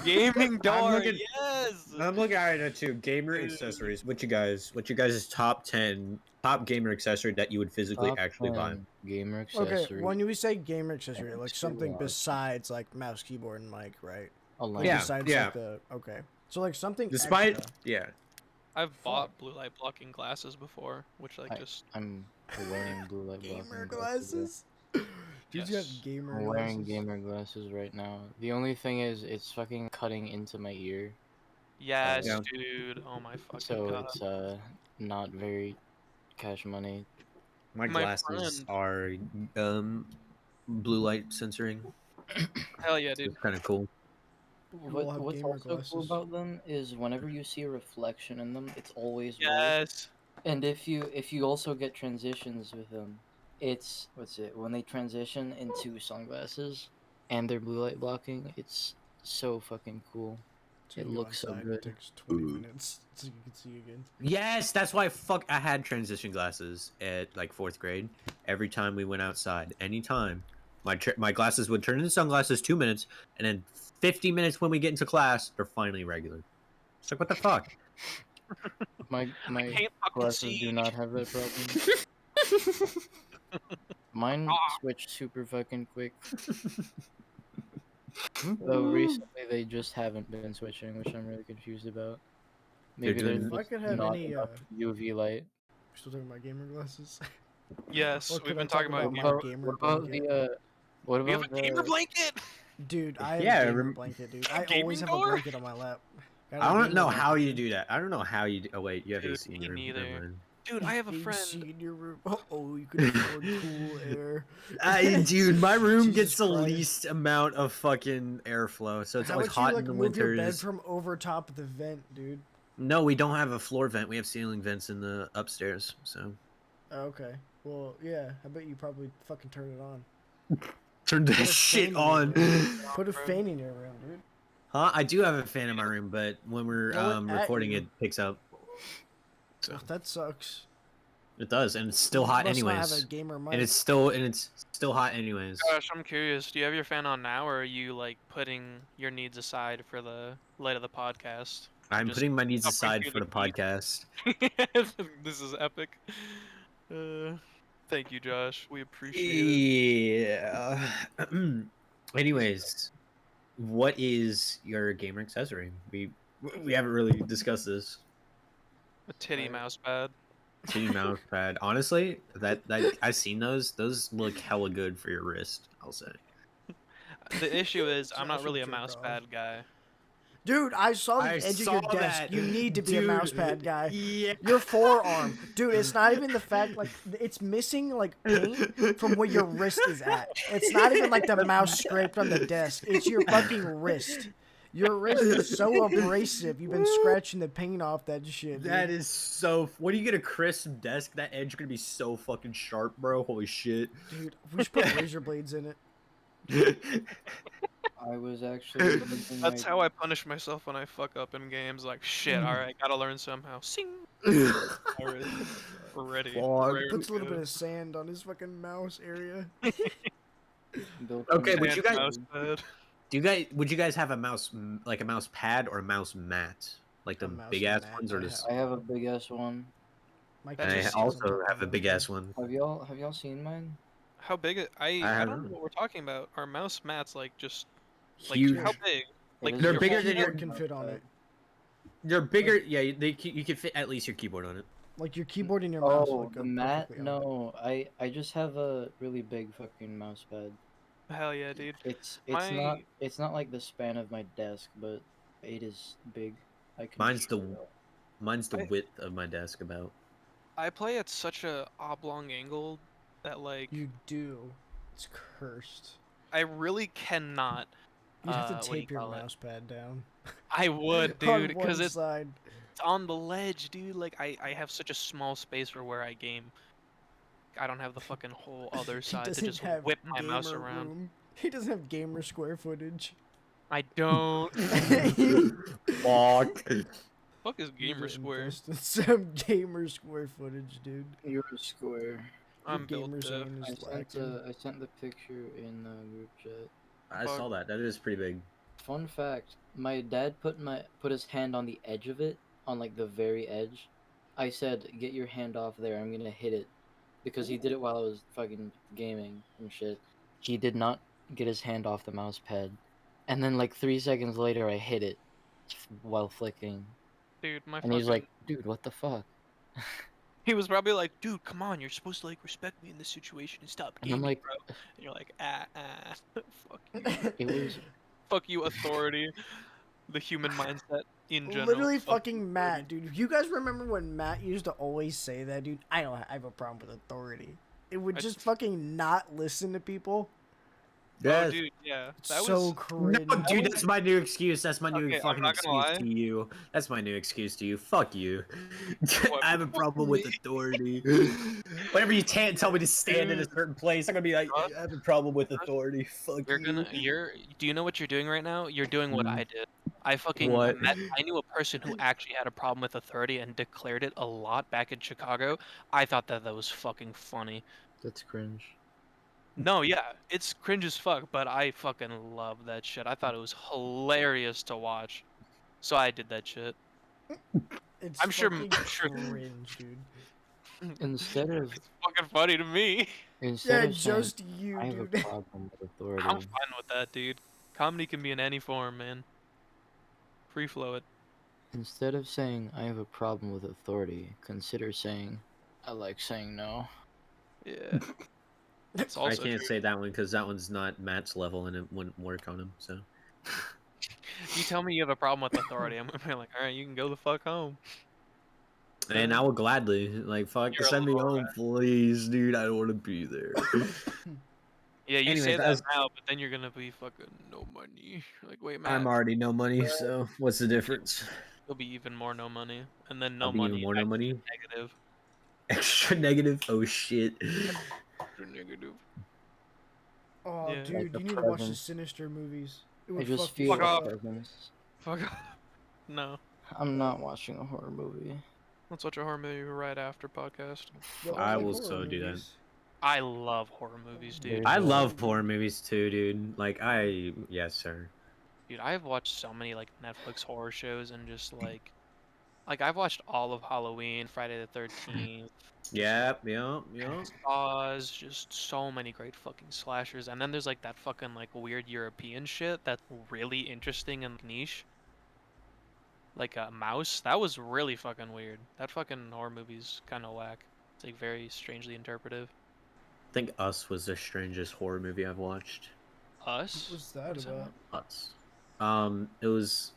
Gaming door, looking- yes. I'm looking at it too. Gamer Dude. accessories. What you guys' top 10 top gamer accessory that you would physically Top actually buy? 10 gamer Okay, accessory. when we say gamer accessory, like It's something too besides like mouse, keyboard, and mic, right? A Like, lamp. Yeah, besides yeah. like the okay. So like something Despite extra. yeah. I've bought blue light blocking glasses before, which like I- just I'm wearing blue light Gamer blocking glasses. Dude, you got Yes. gamer I'm wearing glasses. gamer glasses right now. The only thing is, it's fucking cutting into my ear, yes, Yeah. dude. Oh my fucking so god. it's not very cash money. My My glasses friend- are blue light censoring. Hell yeah, So dude. it's kind of cool. all have What's gamer also cool glasses. about them is whenever you see a reflection in them, it's always red. Yes. And if you also get transitions with them, it's when they transition into sunglasses and they're blue light blocking, it's so fucking cool. So It you go looks so outside, good. It takes 20 minutes so you can see again. Yes, that's why I had transition glasses at like 4th grade. Every time we went outside, anytime, my glasses would turn into sunglasses 2 minutes, and then 50 minutes when we get into class, they're finally regular. It's like, what the fuck? My Can't fucking glasses see. do not have that problem. Mine switch super fucking quick. Though recently they just haven't been switching, which I'm really confused about. Maybe doing- there's If I just could have not any, enough UV light. Still talking about gamer glasses. Yes, Or we've could I been talk talking about about gamer. my gamer What about blanket? the what We have about a gamer the blanket. Dude, I have Yeah, a gamer blanket, dude. I always Gaming have door? a blanket on my lap. Got a I don't gamer know how blanket. you do that. I don't know how you do. Oh wait, you have Dude, AC in me your room. neither. Never mind. Dude, I have a friend. AC in your room. Oh, you could afford cool air. Dude, my room Jesus gets the Christ. least amount of fucking airflow, so it's How always would you hot like in the move your bed winters. from over top of the vent, dude? No, we don't have a floor vent. We have ceiling vents in the upstairs. So Oh, okay. Well, yeah. I bet you probably fucking turn it on. turn Put that a shit fan in on. your room. Put a Bro. fan in your room, dude. Huh? I do have a fan in my room, but when we're Blow it at recording, you. it picks up. So Well, that sucks. it does, and it's still You hot must not anyways. have a gamer mic. And it's still hot anyways. Gosh, I'm curious. Do you have your fan on now, or are you like putting your needs aside for the light of the podcast? I'm just putting my needs suffering aside through for the the heat. podcast. This is epic. Thank you, Josh. We appreciate it. Yeah. Anyways, what is your gamer accessory? We haven't really discussed this. A titty Right. mouse pad. Titty mouse pad. Honestly, that I've seen those. Those look hella good for your wrist. I'll say. The issue is I'm not Josh really a would jerk mouse off. pad guy. Dude, I saw the I edge saw of your desk. that. You need to be a Dude, mouse pad guy. Yeah. Your forearm. Dude, it's not even the fact, like, it's missing, like, paint from where your wrist is at. It's not even like the mouse scraped on the desk. It's your fucking wrist. Your wrist is so abrasive. You've been scratching the paint off that shit. Dude. That is so. When you get a crisp desk, that edge is gonna be so fucking sharp, bro. Holy shit. Dude, we should put razor blades in it. I was actually using That's my how I punish myself when I fuck up in games. Like, shit, alright, gotta learn somehow. Sing! Alright, we're ready. Fuck. We're ready Puts to a little go. bit of sand on his fucking mouse area. built Okay, would Sand you guys- mouse pad. Would you guys have a mouse like a mouse pad or a mouse mat? Like the A mouse big ass mat, ones or I just I have a big ass one. Mike That I just seems also on top have a of big it. ass one. Have y'all seen mine? How big? I have don't know them. what we're talking about. Are mouse mats like just like Huge. how big? Like, It is They're a your bigger whole than your- Keyboard can fit on it. They're bigger. Yeah, you could fit at least your keyboard on it. Like your keyboard and your mouse. Oh, like, the go mat? perfectly on it. No, I just have a really big fucking mouse pad. Hell yeah, dude. It's My- not like the span of my desk, but it is big. I can Mine's show the- it. Mine's the I- width of my desk about. I play at such a oblong angle that like You do. It's cursed. I really cannot. You'd have what to do you tape your call it? mouse pad down. I would, On dude, because one it's side. on the ledge, dude. Like I have such a small space for where I game. I don't have the fucking whole other He side to doesn't just have whip my mouse gamer around. room. He doesn't have gamer square footage. I don't. Fuck. Fuck is You gamer need to square? invest in some gamer square footage, dude. You're a square. Your I'm built gamer diff. zone is lacking. I sent the picture in the group chat. I saw that. That is pretty big. Fun fact: my dad put his hand on the edge of it, on like the very edge. I said, "Get your hand off there! I'm gonna hit it," because he did it while I was fucking gaming and shit. He did not get his hand off the mouse pad, and then like 3 seconds later, I hit it while flicking, Dude, my and he's fucking like, "Dude, what the fuck?" he was probably like, dude, come on, you're supposed to like respect me in this situation and stop And I'm gaming, like, bro. And you're like, fuck you. it was Fuck you, authority. The human mindset in general. Literally Fuck you, fucking authority. Matt, dude. You guys remember when Matt used to always say that, dude? I don't have a problem with authority. It would I- just fucking not listen to people. Oh, Yes. dude, yeah. It's That so was cringe. No, dude, was- that's my new excuse. That's my new Okay, I'm fucking not gonna excuse lie. to you. That's my new excuse to you. Fuck you. What? I have a problem with authority. Whenever you can't tell me to stand in a certain place, I'm gonna be like, Josh, I have a problem with authority. Fuck You're you. gonna do you know what you're doing right now? You're doing what I did. What? I knew a person who actually had a problem with authority and declared it a lot back in Chicago. I thought that was fucking funny. that's cringe. No, yeah, it's cringe as fuck, but I fucking love that shit. I thought it was hilarious to watch. So I did that shit. It's I'm sure fucking sure cringe, dude. Instead of it's fucking funny to me. instead Yeah, of saying just you, I have a dude. problem with I'm authority, fine with that, dude. Comedy can be in any form, man. Free flow it. instead of saying I have a problem with authority, consider saying I like saying no. Yeah. It's I also can't true. say that one because that one's not Matt's level and it wouldn't work on him. So You tell me you have a problem with authority, I'm gonna be like, alright, you can go the fuck home. and I will gladly like fuck You're a send me little home, please, dude. I don't want to be there. Yeah, you Anyways, say that as- now, but then you're gonna be fucking no money. Like, wait, Matt, I'm already no money, so what's the difference? there'll be even more no money, and then I'll no be even money, more no extra money. negative. Extra negative. Oh shit. Extra negative. Oh, Yeah. dude, the you need to watch the presence. Sinister movies. It I would just fuck you feel Fuck a off. up. presence. Fuck off. No. I'm not watching a horror movie. Let's watch a horror movie right after podcast. Yo, Fuck I I like will horror so do that. movies. I love horror movies, dude. There's I a- love horror movies too, dude. Like yes, sir. Dude, I've watched so many like Netflix horror shows and just like I've watched all of Halloween, Friday the 13th, Yep. Saws, just so many great fucking slashers. And then there's like that fucking like weird European shit that's really interesting and niche. Like a Mouse, that was really fucking weird. That fucking horror movie's kind of whack. It's like very strangely interpretive. I think Us was the strangest horror movie I've watched. Us? What's that What is about? Us. It was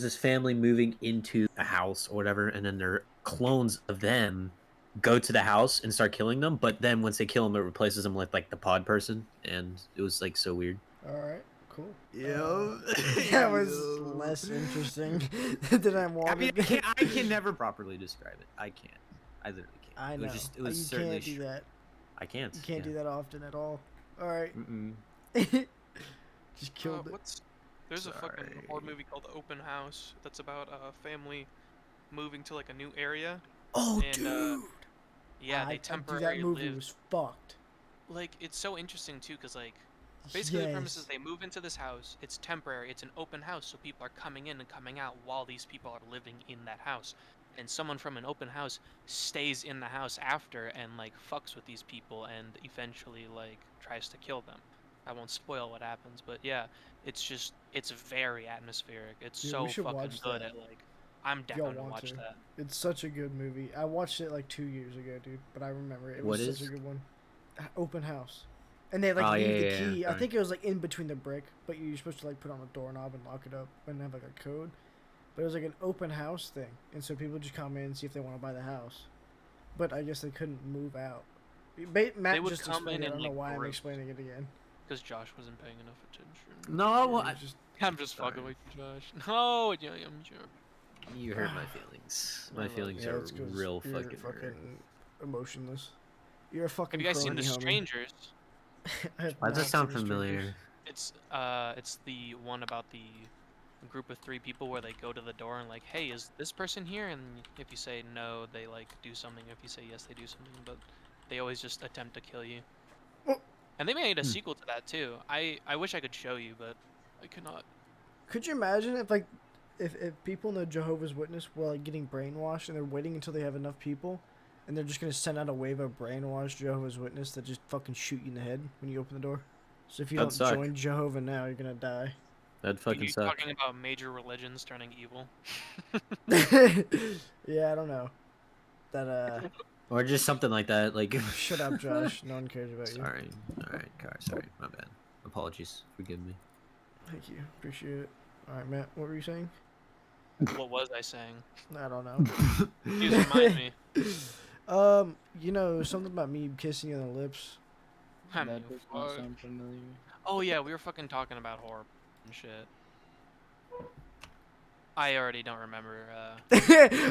this family moving into a house or whatever, and then their clones of them go to the house and start killing them. But then once they kill them, it replaces them with like the pod person, and it was like so weird. All right, cool. Yeah, That was less interesting than I I wanted. mean, I can never properly describe it. I can't. I literally can't. I know. It was just. It was You certainly. can't do that. I can't. You can't do that often at all. All right. Mm-mm. Just killed it. There's a fucking horror Sorry. movie called Open House that's about a family moving to like a new area. Oh, And, dude. Yeah, they Dude, that temporarily movie live. was fucked. Like, it's so interesting too, because like basically the premise is Yes. they move into this house. It's temporary. It's an open house, so people are coming in and coming out while these people are living in that house. And someone from an open house stays in the house after and like fucks with these people and eventually like tries to kill them. I won't spoil what happens, but yeah, it's very atmospheric. It's Dude, so we should fucking watch good that. at like I'm If y'all down to want watch to. that. It's such a good movie. I watched it like 2 years ago, dude, but I remember it. It What was such is? a good one. Open house. And they like Oh, leave yeah, the yeah, key. I sorry. think it was like in between the brick, but you're supposed to like put on a doorknob and lock it up and have like a code. But it was like an open house thing, and so people just come in and see if they want to buy the house. But I guess they couldn't move out. Matt would just come explained in it. I in, don't know like, why I'm groups. explaining it again. Because Josh wasn't paying enough attention. No, It well, was just I'm just fucking Sorry. with you, Josh. No, yeah, I'm sure. you hurt my feelings. I My love feelings yeah, are it's 'cause real you're fucking. fucking emotionless. You're a fucking. Have you guys seen The crony, homie. Strangers? I have Why does that not sound seen The familiar? Strangers. It's the one about the group of 3 people where they go to the door and like, hey, is this person here? And if you say no, they like do something. If you say yes, they do something. But they always just attempt to kill you. Well- And they made a sequel to that too. I wish I could show you, but I cannot. Could you imagine if like if people in the Jehovah's Witness were like getting brainwashed and they're waiting until they have enough people and they're just gonna send out a wave of brainwashed Jehovah's Witness that just fucking shoot you in the head when you open the door? So if you That'd don't suck. join Jehovah now, you're gonna die. That'd Are fucking you suck. talking about major religions turning evil? Yeah, I don't know. That Or just something like that. Like. shut up, Josh. No one cares about you. Sorry. All right, Car. Sorry, my bad. Apologies. Forgive me. Thank you. Appreciate it. All right, Matt. What were you saying? What was I saying? I don't know. Please remind me. You know something about me kissing you on the lips. I mean, That does not sound familiar. oh yeah, we were fucking talking about horror and shit. I already don't remember.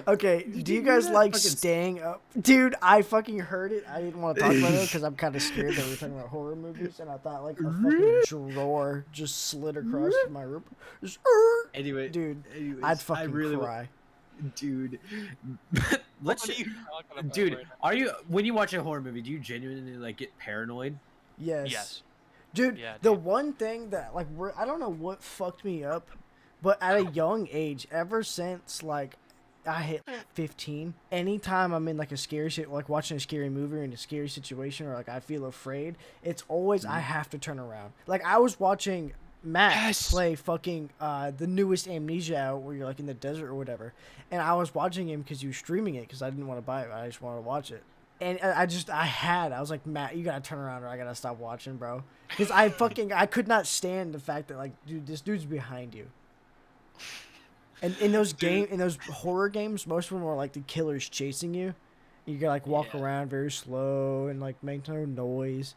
Okay, do you guys like staying up? Dude, I fucking heard it. I didn't want to talk about it because I'm kind of scared that we were talking about horror movies, and I thought like a fucking drawer just slid across my room. Just, Anyway, dude, anyways, I'd fucking really cry. Dude. What are you talking about? Dude, right now? are you when you watch a horror movie, do you genuinely like get paranoid? Yes. Yes. Dude, Yeah, the dude. one thing that like I don't know what fucked me up, but at a young age, ever since like I hit 15, anytime I'm in like a scary shit, like watching a scary movie or in a scary situation, or like I feel afraid, it's always I have to turn around. Like I was watching Matt Yes. play fucking the newest Amnesia out where you're like in the desert or whatever, and I was watching him because he was streaming it because I didn't want to buy it, I just wanted to watch it. And I was like, Matt, you gotta turn around or I gotta stop watching, bro. Because I could not stand the fact that like, dude, this dude's behind you. And in those horror games, most of them are like the killer's chasing you. You gotta like walk Yeah. around very slow and like make no noise.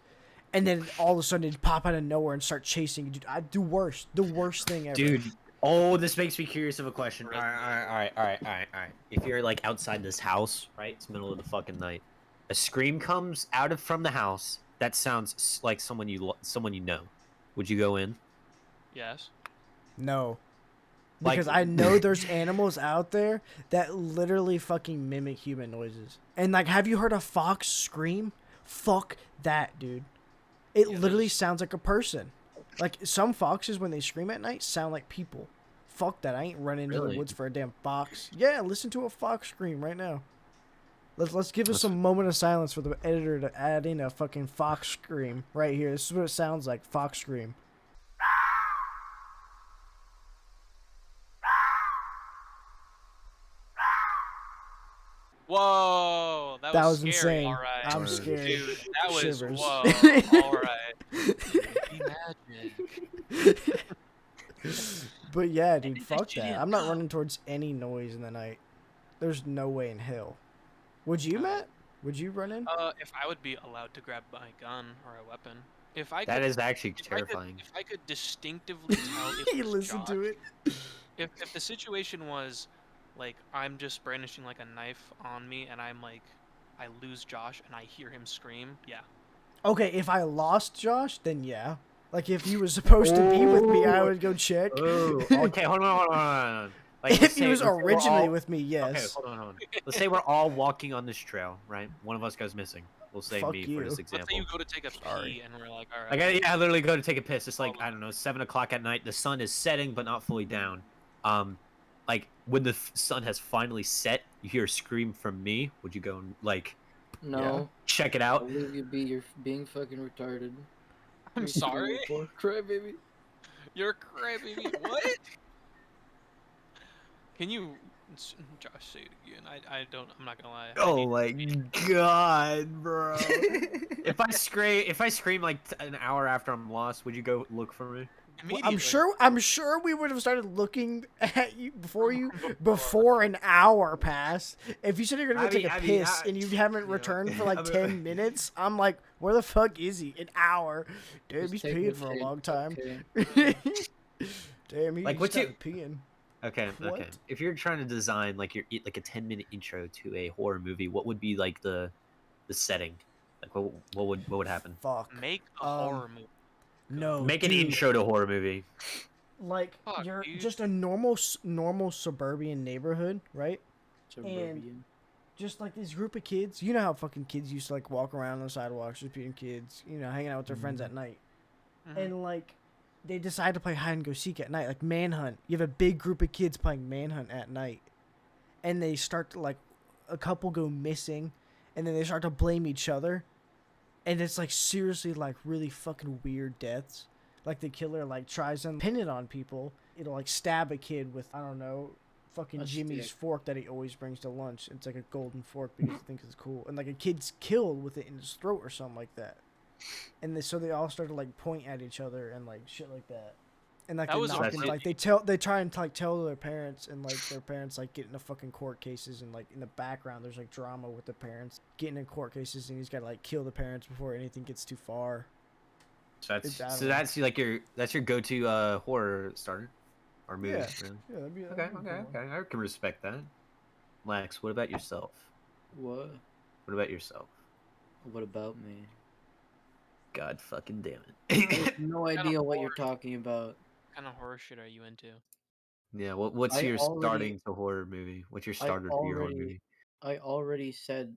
And then all of a sudden it'd pop out of nowhere and start chasing you. Dude, the worst thing ever. Dude, oh, this makes me curious of a question. All right. If you're like outside this house, right? It's middle of the fucking night. A scream comes from the house that sounds like someone you know. Would you go in? Yes. No. Like- Because I know there's animals out there that literally fucking mimic human noises. And like, have you heard a fox scream? Fuck that, dude. It Yeah, literally there's- sounds like a person. Like some foxes when they scream at night sound like people. Fuck that. I ain't running into Really? the woods for a damn fox. Yeah, listen to a fox scream right now. Let's give us some moment of silence for the editor to add in a fucking fox scream right here. This is what it sounds like. Fox scream. Whoa, that That was scary. insane. All right. I'm scared. Dude, that was Shivers. whoa. All right. Magic. But yeah, dude, Anything fuck you that. didn't I'm not know. running towards any noise in the night. There's no way in hell. Would you, Matt? Would you run in? If I would be allowed to grab my gun or a weapon, if I That could, is actually if I could- terrifying. if I could distinctively tell if You it was listen to Josh, it. if the situation was like I'm just brandishing like a knife on me and I'm like I lose Josh and I hear him scream, yeah. Okay, if I lost Josh, then yeah. Like if he was supposed to be with me, I would go check. Oh, okay, hold on. Like, If he was originally with me, Okay, yes. hold on. Let's say we're all walking on this trail, right? One of us goes missing. We'll say Fuck me you. for this Let's say example. you go to take a Sorry. pee and we're like, all right. Like I literally go to take a piss. It's like I don't know, 7 o'clock at night. The sun is setting, but not fully down. Like when the sun has finally set, you hear a scream from me. Would you go and like No. check it I out? believe you're being fucking retarded. I'm sorry. Cry, baby. You're a crybaby. What? Can you, Josh, say it again? I'm not gonna lie. I Oh need- my god, bro! if I scream like an hour after I'm lost, would you go look for me? Immediately. I'm sure we would have started looking at you before an hour passed. If you said you're gonna go take a piss and you haven't returned for like 10 minutes, I'm like, where the fuck is he? An hour. Damn, Just he's take peeing a for a shit, long time. okay? Damn, he's Like, what's started peeing. Okay. What? If you're trying to design like like a 10-minute intro to a horror movie, what would be like the setting? Like what would happen? Fuck. Make a horror movie. No. Make an dude. intro to a horror movie. Like Fuck, you're dude. just a normal suburban neighborhood, right? Suburban. just like this group of kids. You know how fucking kids used to like walk around on the sidewalks, just being kids, you know, hanging out with their friends at night. And like they decide to play hide and go seek at night, like manhunt. You have a big group of kids playing manhunt at night, and they start to like a couple go missing, and then they start to blame each other, and it's like seriously like really fucking weird deaths. Like the killer like tries to pin it on people. It'll like stab a kid with, I don't know, fucking A Jimmy's stick. fork that he always brings to lunch. It's like a golden fork because he thinks it's cool, and like a kid's killed with it in his throat or something like that. And so they all start to like point at each other and like shit like that. And like That they was a knock and really- like they try and like tell their parents, and like their parents like get into fucking court cases, and like in the background there's like drama with the parents getting in court cases, and he's got to like kill the parents before anything gets too far. So I don't know. that's like your go-to horror starter or movie. Yeah. Really? Yeah, that'd be Okay, that'd be a okay, cool one. okay. I can respect that. Max, what about yourself? What? What about yourself? What about me? God fucking damn I it. have no Kind of idea what you're horror. talking about. What kind of horror shit are you into? Yeah, what's I your already- starting to horror movie? What's your starter to your horror movie? I already said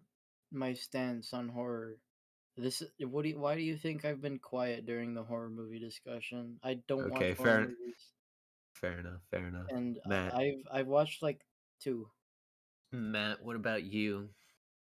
my stance on horror. Why do you think I've been quiet during the horror movie discussion? I don't Okay, watch horror movies, fair enough, fair enough. and Matt, I've watched like 2. Matt, what about you?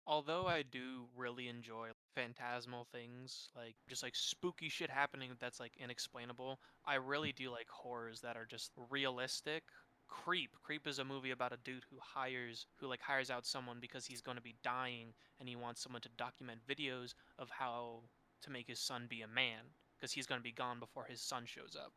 Although I do really enjoy phantasmal things, like just like spooky shit happening that's like inexplainable, I really do like horrors that are just realistic. Creep is a movie about a dude who hires out someone because he's going to be dying, and he wants someone to document videos of how to make his son be a man because he's going to be gone before his son shows up.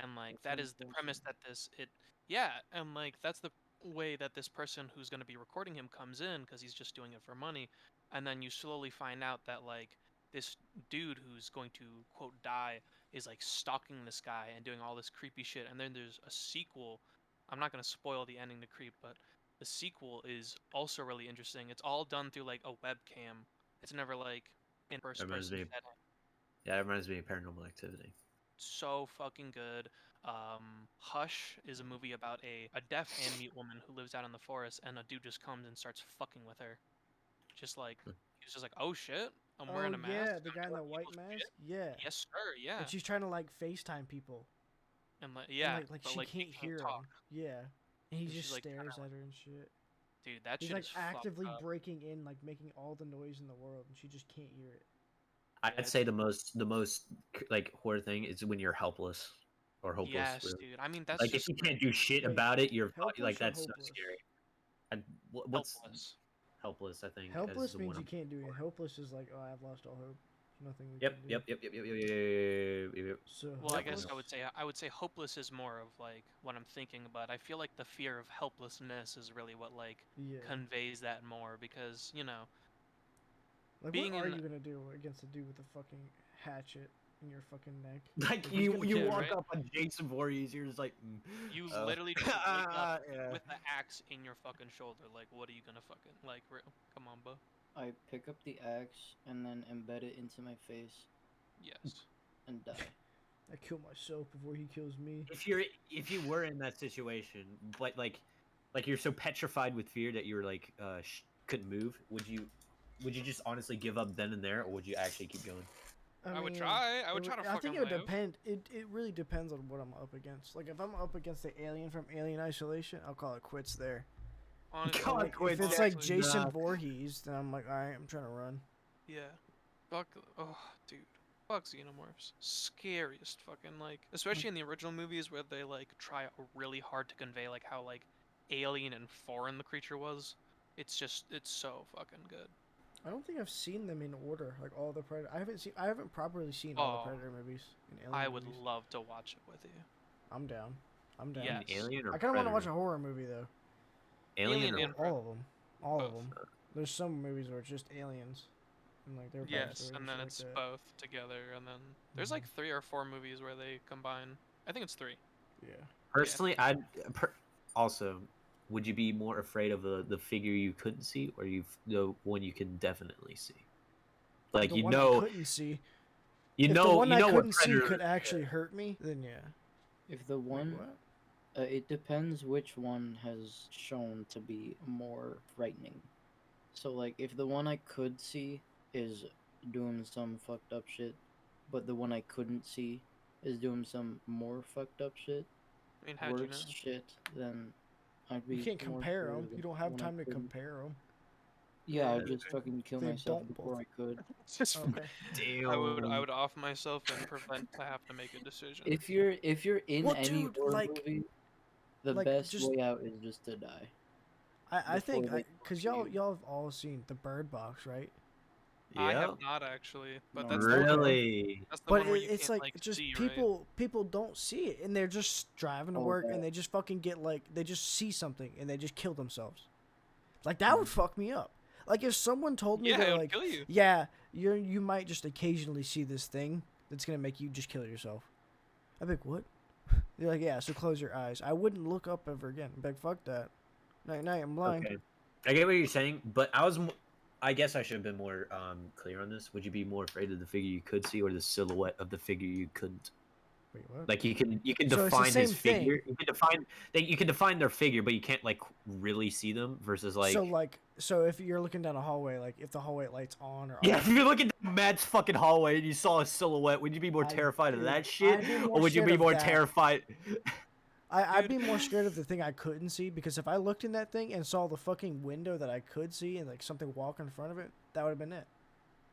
And like That that sounds is the premise awesome. that yeah, and like that's the way that this person who's going to be recording him comes in because he's just doing it for money. And then you slowly find out that like this dude who's going to quote die is like stalking this guy and doing all this creepy shit. And then there's a sequel. I'm not going to spoil the ending to Creep, but the sequel is also really interesting. It's all done through like a webcam. It's never like in first Reminds person me, setting. yeah, it reminds me of Paranormal Activity. So fucking good. Hush is a movie about a deaf and mute woman who lives out in the forest, and a dude just comes and starts fucking with her. Just like he's just like, oh shit, I'm wearing a mask. Yeah, the I'm guy in the doing white evil mask. shit." Yeah. Yes, sir. Yeah. And she's trying to like FaceTime people. And like And, yeah, like but she like can't he hear talk. him. Yeah. And he And she's, just like, kinda stares at her and shit. Dude, that He's shit like is fucked actively up. breaking in, like making all the noise in the world, and she just can't hear it. I'd say the most like horror thing is when you're helpless or hopeless. Yes, Really. dude. I mean, that's Like just if you can't do shit Wait, about it, you're helpless like or that's so hopeless? scary. What's helpless. helpless? I think. as Helpless the means one you I'm- can't do anything. Helpless is like, oh, I've lost all hope. There's nothing we Yep, can do. yep. So Well, I guess hopeless- I would say hopeless is more of like what I'm thinking, but I feel like the fear of helplessness is really what like Yeah. conveys that more because, you know, Like, being what are in- you gonna do against a dude with a fucking hatchet in your fucking neck? Like He's you gonna you kill walk right? up on Jason Voorhees, you're just like you oh. literally just wake up Yeah. with the axe in your fucking shoulder. Like, what are you gonna fucking like? Come on, bro. I pick up the axe and then embed it into my face Yes. and die. I kill myself before he kills me. If you were in that situation, but like you're so petrified with fear that you're like couldn't move, would you just honestly give up then and there, or would you actually keep going? I would mean, try. I would it try to I fucking think it would live. depend. It really depends on what I'm up against. Like if I'm up against the alien from Alien Isolation, I'll call it quits there. Honestly, God, Like, quits if it's there. like honestly, Jason Nah. Voorhees, then I'm like, all right, I'm trying to run. Yeah. Fuck. Oh, dude. Fuck xenomorphs. Scariest fucking like, especially in the original movies where they like try really hard to convey like how like alien and foreign the creature was. It's so fucking good. I don't think I've seen them in order. Like all the Predator. I haven't properly seen all the Oh. Predator movies and Alien I would movies. love to watch it with you. I'm down. I'm down. Yeah. An Alien or I kind of want to watch a Predator? horror movie though. Alien, Alien or and All of them. All of Both. them. There's some movies where it's just aliens, and like their Yes, backstory and shit then like it's that. both together, and then there's like 3 or 4 movies where they combine. I think it's 3. Yeah. personally, also. Would you be more afraid of the figure you couldn't see, or the one you can definitely see? Like The one I couldn't see. you If know, the one you I know what couldn't see Predator could actually hurt me, then yeah. If the Wait, one, what? it depends which one has shown to be more frightening. So like, if the one I could see is doing some fucked up shit, but the one I couldn't see is doing some more fucked up shit, I mean, how'd you know? worse shit, then I'd be You can't more compare scared them. of You the don't have one I time to couldn't. compare them. Yeah, I'd Yeah. just fucking kill They myself don't before both. I could. It's just Okay. Damn. I would off myself and prevent to have to make a decision. If you're in Well, any dude, horror like- movie, the like, best just- way out is just to die. I think Before they because torture you. y'all have all seen the Bird Box, right? I Yeah. have not actually, but No. that's the one. Really? That's the But one where you it's can't like like just see, right? people don't see it, and they're just driving to Oh, work, that. and they just fucking get like they just see something, and they just kill themselves. Like that would fuck me up. Like if someone told me Yeah, they're it would like, kill you. yeah, you might just occasionally see this thing that's gonna make you just kill yourself. I'd be like, what? They're like, yeah, so close your eyes. I wouldn't look up ever again. I'd be like, fuck that. Night night, I'm blind. Okay. I get what you're saying, but I guess I should have been more clear on this. Would you be more afraid of the figure you could see or the silhouette of the figure you couldn't? Wait, what? Like you can So it's the define his same thing. figure. You can define their figure, but you can't like really see them versus like So if you're looking down a hallway, like if the hallway light's on or yeah, off, if you're looking down Matt's fucking hallway and you saw a silhouette, would you be more terrified of dude, that shit, I'd be more or would you scared be of more that. terrified? I'd be more scared of the thing I couldn't see, because if I looked in that thing and saw the fucking window that I could see and like something walk in front of it, that would have been it.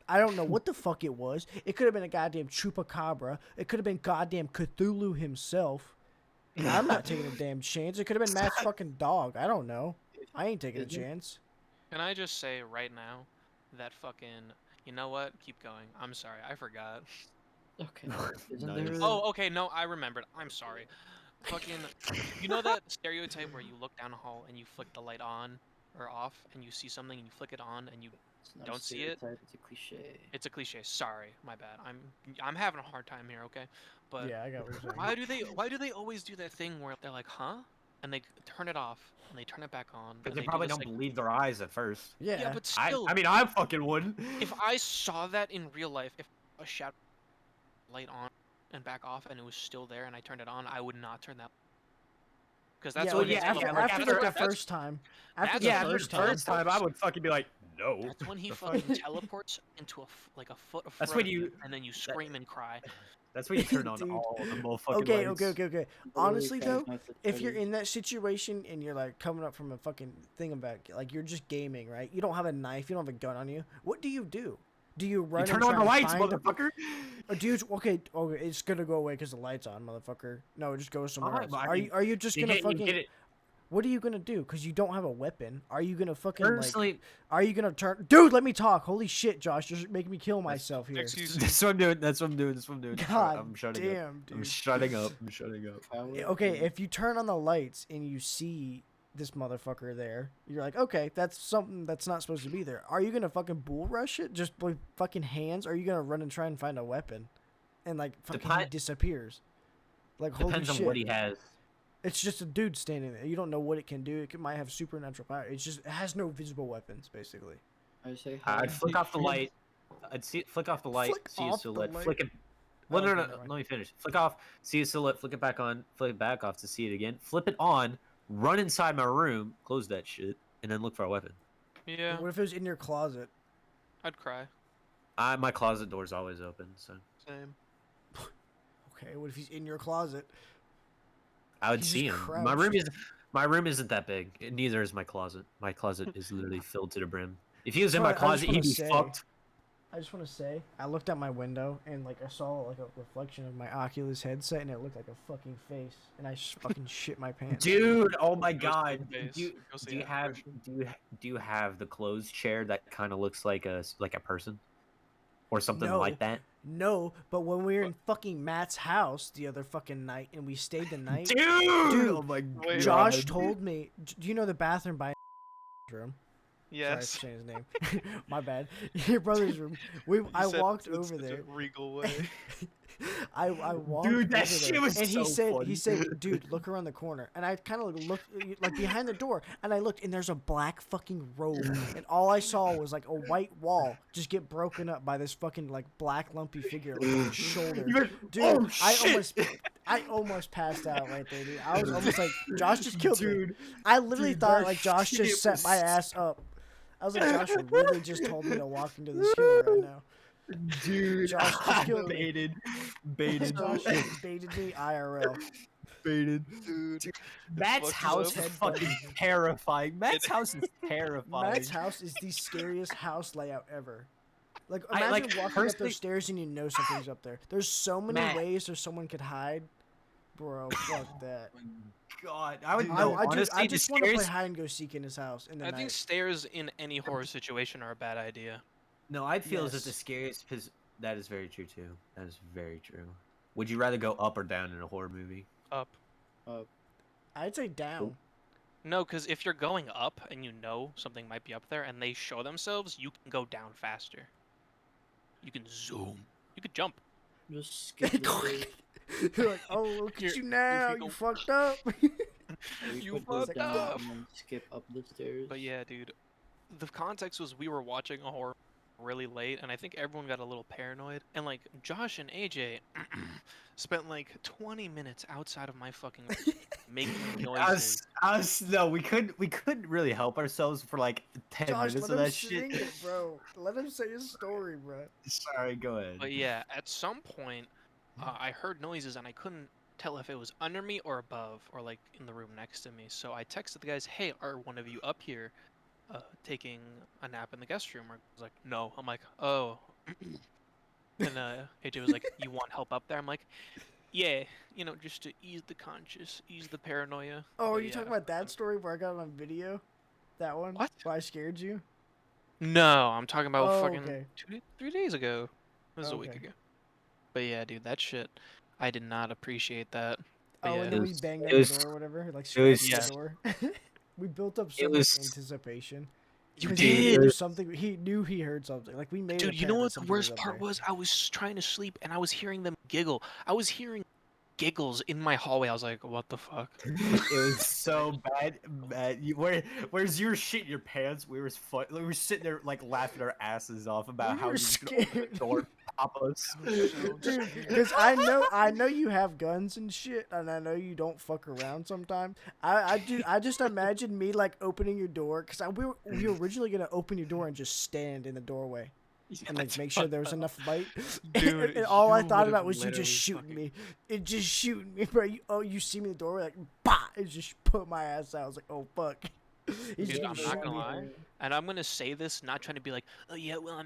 I don't know what the fuck it was. It could have been a goddamn chupacabra. It could have been goddamn Cthulhu himself. I'm not taking a damn chance. It could have been Matt's fucking dog. I don't know. I ain't taking a Isn't- chance. Can I just say right now that fucking, you know what? Keep going. I'm sorry, I forgot. Okay. Isn't Nice. there? Oh, okay, no, I remembered. I'm sorry. Fucking, you know that stereotype where you look down a hall and you flick the light on or off and you see something and you flick it on and you It's not don't a see it? stereotype, it's a cliche. it's a cliche. Sorry, my bad. I'm having a hard time here, okay? But Yeah, I got what you're saying. why do they always do that thing where they're like, "Huh?" and they turn it off and they turn it back on? Because and they do probably this, don't like- believe their eyes at first. Yeah. Yeah, but still, I mean, I fucking wouldn't. if I saw that in real life, if a shadow light on and back off and it was still there and I turned it on, I would not turn that. Because that's yeah, what yeah, it's after, yeah, like, like, after after- the that's- first time. After that's- the yeah, first the time. first time. I would fucking be like, no. That's when he The fuck? fucking teleports into like a foot of That's front when of you- and then you scream and cry. That's when you turn on Dude. all the motherfucking Okay, lights. okay. Literally Honestly, Five though, Nights at if you're Freddy's. in that situation and you're like coming up from a fucking thing back, like you're just gaming, right? You don't have a knife, you don't have a gun on you. What do? Do you run? You turn and on try the and lights, find- motherfucker. Or do you? Okay, it's gonna go away because the light's on, motherfucker. No, it just goes somewhere Alright, else. but I mean, Are you just You gonna get- you fucking? get it. What are you gonna do? Because you don't have a weapon. Are you gonna fucking like? Personally, Are you gonna turn? Dude, let me talk. Holy shit, Josh, you're making me kill myself here. Excuse me. that's what I'm doing. That's what I'm doing. That's what I'm doing. God I'm shutting up. damn, I'm dude. shutting up. I'm shutting up. If I were- Okay, if you turn on the lights and you see this motherfucker there, you're like, okay, that's something that's not supposed to be there. Are you gonna fucking bull rush it just with fucking hands? Or are you gonna run and try and find a weapon? And like fucking he Depi- disappears. Like holy Depends shit. on what he has. It's just a dude standing there. You don't know what it can do. Might have supernatural power. It has no visible weapons, basically. I say hi. I'd flick off the light. Flick off the light. Flick See a off the silhouette. light. Flick it. Well, Oh, no, okay, no, never no. mind. Let me finish. Flick off. See a silhouette. Flick it back on. Flick it back off to see it again. Flip it on. Run inside my room. Close that shit, and then look for a weapon. Yeah, What if it was in your closet? I'd cry. My closet door's always open, so Same. Okay, what if he's in your closet? I would He's see just him. My room isn't that big. Neither is my closet. My closet is literally filled to the brim. If he was in my I just closet, wanna he'd be say- fucked. I just want to say, I looked out my window and like I saw like a reflection of my Oculus headset and it looked like a fucking face and I just fucking shit my pants. Dude, oh my Goes to god. the base. Do you, Goes to do the you have apparition. do you have the closed chair that kind of looks like a person or something No. like that? No, but when we were in fucking Matt's house the other fucking night and we stayed the night, Dude, Dude, oh my god. Wait, Josh told me, do you know the bathroom by room? Sorry Yes. for saying his name. My bad. Your brother's room. I said walked it's over such a there. regal way. I walked Dude, that over shit there, was and so he funny. said, dude, look around the corner, and I kind of looked like behind the door, and I looked, and there's a black fucking robe, and all I saw was like a white wall just get broken up by this fucking like black lumpy figure like, on his shoulder. Dude, Oh, I shit. almost passed out right there, dude. I was almost like, Josh just killed me. Dude, I literally dude, thought that like Josh shit just set was my ass up. I was like, Josh really just told me to walk into this hill right now. Dude, Josh just killed me. baited, Josh just baited me IRL. baited. Dude, Matt's fucked you house up. is Head fucking button. terrifying. Matt's house is terrifying. Matt's house is the scariest house layout ever. Like, I, imagine like, walking up personally- those stairs and you know something's up there. There's so many Matt. ways there's someone could hide. Bro, fuck that. God, I would Dude, know. I Honestly, just the want to play stairs. hide and go seek in his house in the I night. think stairs in any horror situation are a bad idea. No, I'd feel as if the Yes. scariest. That is very true too. That is very true. Would you rather go up or down in a horror movie? Up. I'd say down. No, because if you're going up and you know something might be up there and they show themselves, you can go down faster. You can zoom. You could jump. Just skip the stairs. You're like, oh, look You're- at you now. you're You go- fucked up. Or You could go fucked down up. and then skip up the stairs. But yeah, dude, the context was we were watching a horror really late, and I think everyone got a little paranoid. And like Josh and AJ spent like 20 minutes outside of my fucking making noises. No, we couldn't really help ourselves for like 10 Josh, minutes let of him that sing shit. it, bro. Let him say his story, bro. Sorry, go ahead. But yeah, at some point, I heard noises and I couldn't tell if it was under me or above or like in the room next to me. So I texted the guys, "Hey, are one of you up here taking a nap in the guest room?" Or I was like, "No." I'm like, "Oh." And AJ was like, "You want help up there?" I'm like, "Yeah, you know, just to ease the conscience, ease the paranoia." Oh, are But you yeah. talking about that story where I got it on video? That one? What? Where I scared you? No, I'm talking about Oh, fucking okay. 3 days ago. It was a week Okay. ago. But yeah, dude, that shit, I did not appreciate that. But Oh, yeah. and then we was- banged it on the was- door or whatever, like was- scratched the door. We built up so It much was- anticipation. You 'Cause did. He knew It was- something. He knew he heard something. Like we made. it Dude, you apparent know that what the something worst up part there. was? I was trying to sleep and I was hearing them giggle. I was hearing giggles in my hallway. I was like, what the fuck? It was so bad. Where's your shit in your pants? We were sitting there like laughing our asses off about We how were you were gonna open scared. the door, and pop us. Dude, because I know you have guns and shit, and I know you don't fuck around sometimes. I just imagine me like opening your door, because we were originally gonna open your door and just stand in the doorway and like make sure there was enough light. Dude, and all I you thought would've about was you literally just shooting fucking- me. It just shooting me, bro. You see me in the doorway like, bah! It just put my ass out. I was like, oh fuck. He's Dude, just I'm gonna not shoot gonna me. lie. And I'm gonna say this, not trying to be like, oh yeah, well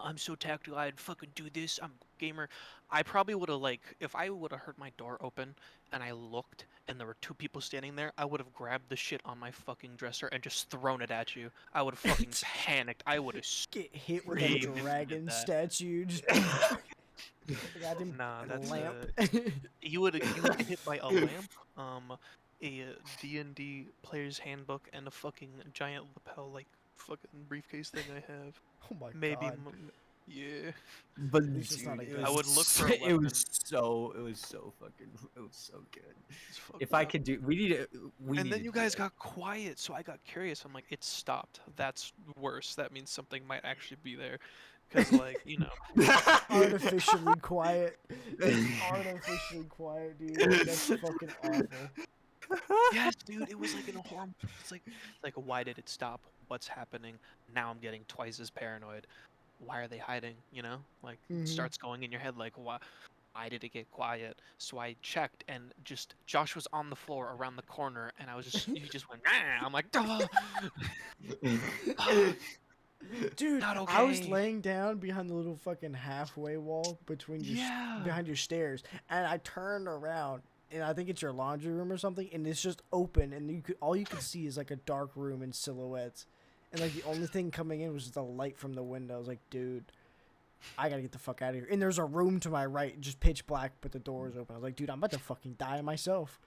I'm so tactile, I'd fucking do this, I'm a gamer. I probably would have like, if I would have heard my door open and I looked and there were 2 people standing there, I would have grabbed the shit on my fucking dresser and just thrown it at you. I would have fucking panicked. I would have. Get hit with Screamed a if you did dragon that. statue. Just goddamn Nah, that's lamp. you would get hit by a lamp, a D&D player's handbook, and a fucking giant lapel like fucking briefcase thing I have. Oh my Maybe, god. yeah. But least it's not a dude, gun. I would look for a it weapon. was so fucking it was so good. It's fucked If I up. could do, we And need then to you do guys it. got quiet, so I got curious. I'm like, it stopped. That's worse. That means something might actually be there. Because, like, you know. Artificially quiet. Artificially quiet, dude. That's fucking awful. Yes, dude, it was like in a horror. It's like, why did it stop? What's happening? Now I'm getting twice as paranoid. Why are they hiding? You know, like Mhm. it starts going in your head, like why did it get quiet? So I checked, and just Josh was on the floor around the corner, and I was just he just went. Nah! I'm like, duh. Dude, Not I was okay. laying down behind the little fucking halfway wall between your Yeah. behind your stairs, and I turned around, and I think it's your laundry room or something, and it's just open, and all you could see is like a dark room and silhouettes, and like the only thing coming in was the light from the window. I was like, dude, I gotta get the fuck out of here. And there's a room to my right, just pitch black, but the door was open. I was like, dude, I'm about to fucking die myself.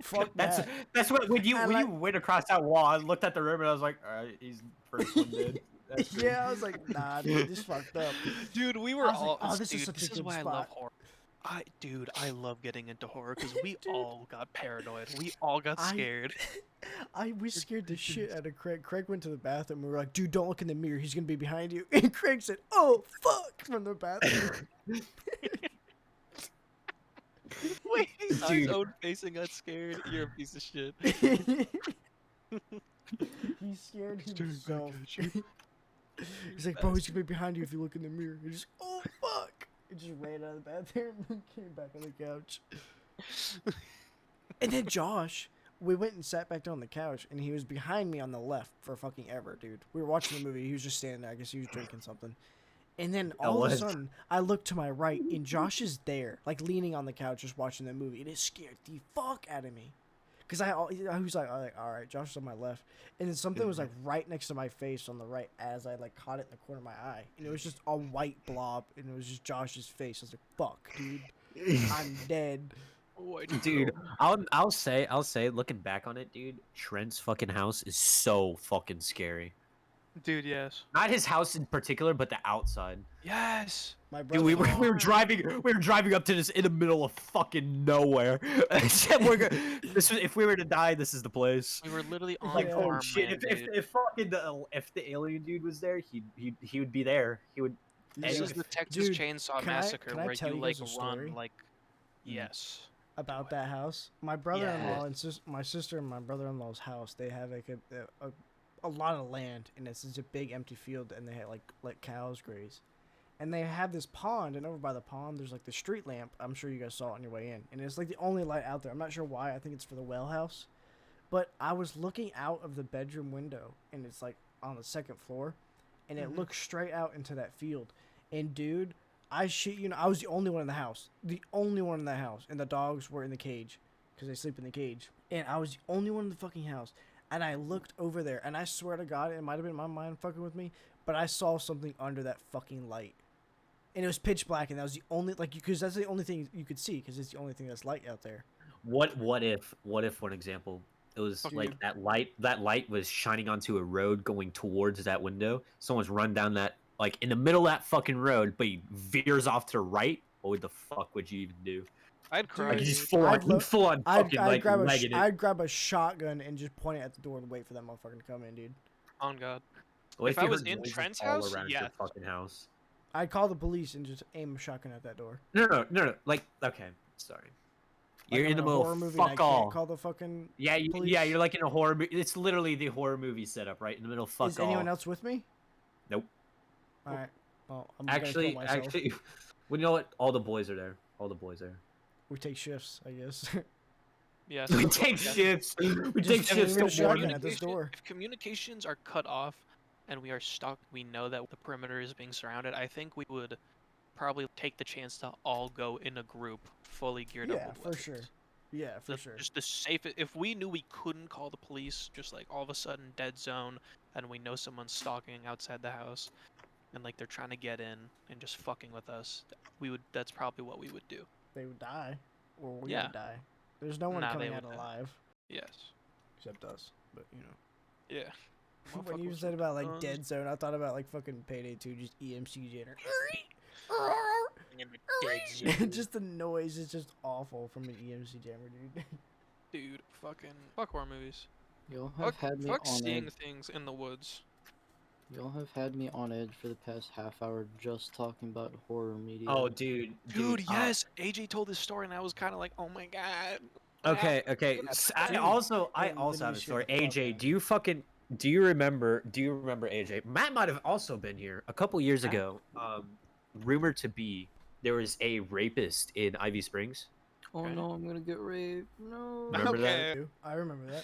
Fuck that. That's what when you And when like- you went across that wall, I looked at the room and I was like, all right, he's the first one dead. That's good. Yeah, I was like, nah, dude, this fucked up. Dude, we I were was like, all. oh, this is dude, such a this is good why I love spot. horror. I love getting into horror because we Dude. all got paranoid. We all got I- scared. We scared the shit out of Craig. Craig went to the bathroom. We were like, dude, don't look in the mirror. He's gonna be behind you. And Craig said, oh fuck, from the bathroom. Wait, Dude. our own face and got scared. You're a piece of shit. He scared himself. He's like, bro, he's gonna be behind you if you look in the mirror. He just, oh fuck! He just ran out of the bathroom and came back on the couch. And then Josh, we went and sat back down on the couch, and he was behind me on the left for fucking ever, dude. We were watching the movie. He was just standing there. I guess he was drinking something. And then all of a sudden, I look to my right, and Josh is there, like leaning on the couch, just watching the movie. And it scared the fuck out of me. Because I was like, all right, Josh is on my left. And then something was like right next to my face on the right as I like caught it in the corner of my eye. And it was just a white blob, and it was just Josh's face. I was like, fuck, dude. I'm dead. Dude, I'll say, looking back on it, dude, Trent's fucking house is so fucking scary. Dude, yes. Not his house in particular, but the outside. Yes. My Dude, brother. we were driving up to this in the middle of fucking nowhere. If we were to die, this is the place. We were literally on Like, oh farmland, shit! dude. If the alien dude was there, he would be there. He would. This and is the Texas Dude, Chainsaw can I- Massacre can I where tell you you like guys a run story? like. Yes. About that house. My brother-in-law Yeah. and my sister and my brother-in-law's house, they have like a lot of land, and it's just a big empty field, and they had like let cows graze. And they have this pond, and over by the pond there's like the street lamp. I'm sure you guys saw it on your way in. And it's like the only light out there. I'm not sure why. I think it's for the well house. But I was looking out of the bedroom window, and it's like on the second floor, and it looks straight out into that field. And dude, I shit you know, I was the only one in the house. The only one in the house. And the dogs were in the cage. Because they sleep in the cage. And I was the only one in the fucking house. And I looked over there. And I swear to God, it might have been my mind fucking with me. But I saw something under that fucking light. And it was pitch black. And that was the only, like, because that's the only thing you could see. Because it's the only thing that's light out there. What if, for an example, it was Dude. like that light was shining onto a road going towards that window. Someone's run down that, like, in the middle of that fucking road, but he veers off to the right. What the fuck would you even do? I'd cry. Like, you dude. just full on fucking like legging it. I'd grab a shotgun and just point it at the door and wait for that motherfucker to come in, dude. On God. What if you I was heard in noises Trent's all house, around your yes. fucking house? I'd call the police and just aim a shotgun at that door. No. Like, okay, sorry. Like You're I'm in the a middle horror of movie and I fuck can't all. call the fucking Yeah, police. you're like in a horror movie. It's literally the horror movie setup, right? In the middle of fuck Is all. anyone else with me? Nope. All right. Well, I'm gonna Actually, kill myself. well, you know what? All the boys are there. All the boys are. We take shifts, I guess. Yes. We take Yes. shifts. We take Just shifts aim a till shotgun morning. at this door. If communications are cut off and we are stuck, we know that the perimeter is being surrounded, I think we would probably take the chance to all go in a group, fully geared up Yeah, with for weapons. sure. Yeah, for sure. Just the safest. If we knew we couldn't call the police, just like all of a sudden dead zone, and we know someone's stalking outside the house, and like they're trying to get in and just fucking with us, we would. That's probably what we would do. They would die, or we Yeah. would die. There's no one Nah, coming they out would die. alive Yes. except us. But you know, Yeah. when you Motherfuckers said with about like guns. dead zone, I thought about like fucking Payday 2, just EMC generator. In the dead zone. Just the noise is just awful from an EMC jammer, dude. Dude, fuck horror movies. Y'all have Fuck, had me fuck on seeing edge. things in the woods. Y'all have had me on edge for the past half hour just talking about horror media. Oh, dude. Dude, yes. AJ told this story, and I was kind of like, oh my god. Okay. Dude, I also literally have a shit story. the fuck AJ, out. do you remember AJ? Matt might have also been here a couple years ago. Rumored to be there was a rapist in Ivy Springs. Oh no, I'm gonna get raped. No. Remember that? Okay. I remember that.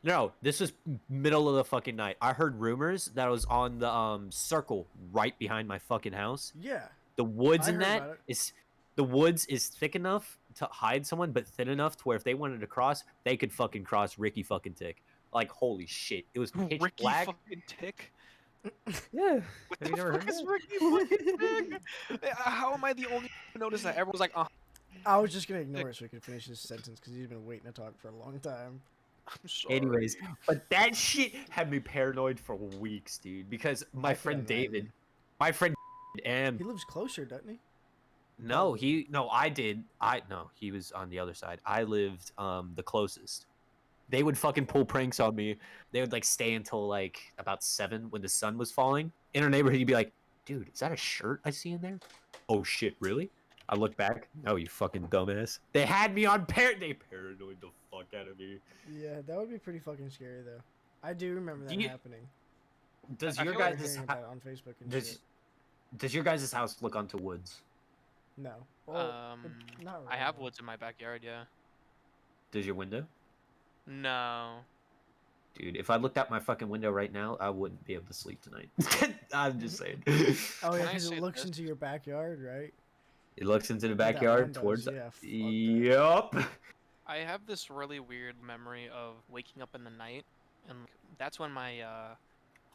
No. This was middle of the fucking night. I heard rumors that it was on the circle right behind my fucking house. Yeah. The woods I in heard that about it. is the woods is thick enough to hide someone, but thin enough to where if they wanted to cross, they could fucking cross Ricky fucking Tick. Like holy shit, it was pitch Ricky black. fucking Tick. Yeah. What Have the you never fuck heard is that? Ricky fucking Tick? How am I the only one who noticed that? Everyone's like, I was just gonna ignore it so he could finish his sentence because he's been waiting to talk for a long time. I'm sorry. Anyways, but that shit had me paranoid for weeks, dude. Because my I can friend imagine. David, my friend, and He lives closer, doesn't he? no, he was on the other side. I lived the closest. They would fucking pull pranks on me. They would like stay until like about 7 when the sun was falling. In our neighborhood, you'd be like, dude, is that a shirt I see in there? Oh shit, really? I look back. No, you fucking dumbass. They had me on they paranoid the fuck out of me. Yeah, that would be pretty fucking scary though. I do remember that Do you- happening. Does I your feel I like remember guys' hearing about it on Facebook and does shit. does your guys' house look onto woods? No. Well, not really. I have no. woods in my backyard. Yeah. Does your window? No. Dude, if I looked out my fucking window right now, I wouldn't be able to sleep tonight. I'm just saying. Oh yeah, Can I because say it looks this? into your backyard, right? It looks into the that backyard windows, towards. yeah, fuck that. Yup. I have this really weird memory of waking up in the night, and that's when my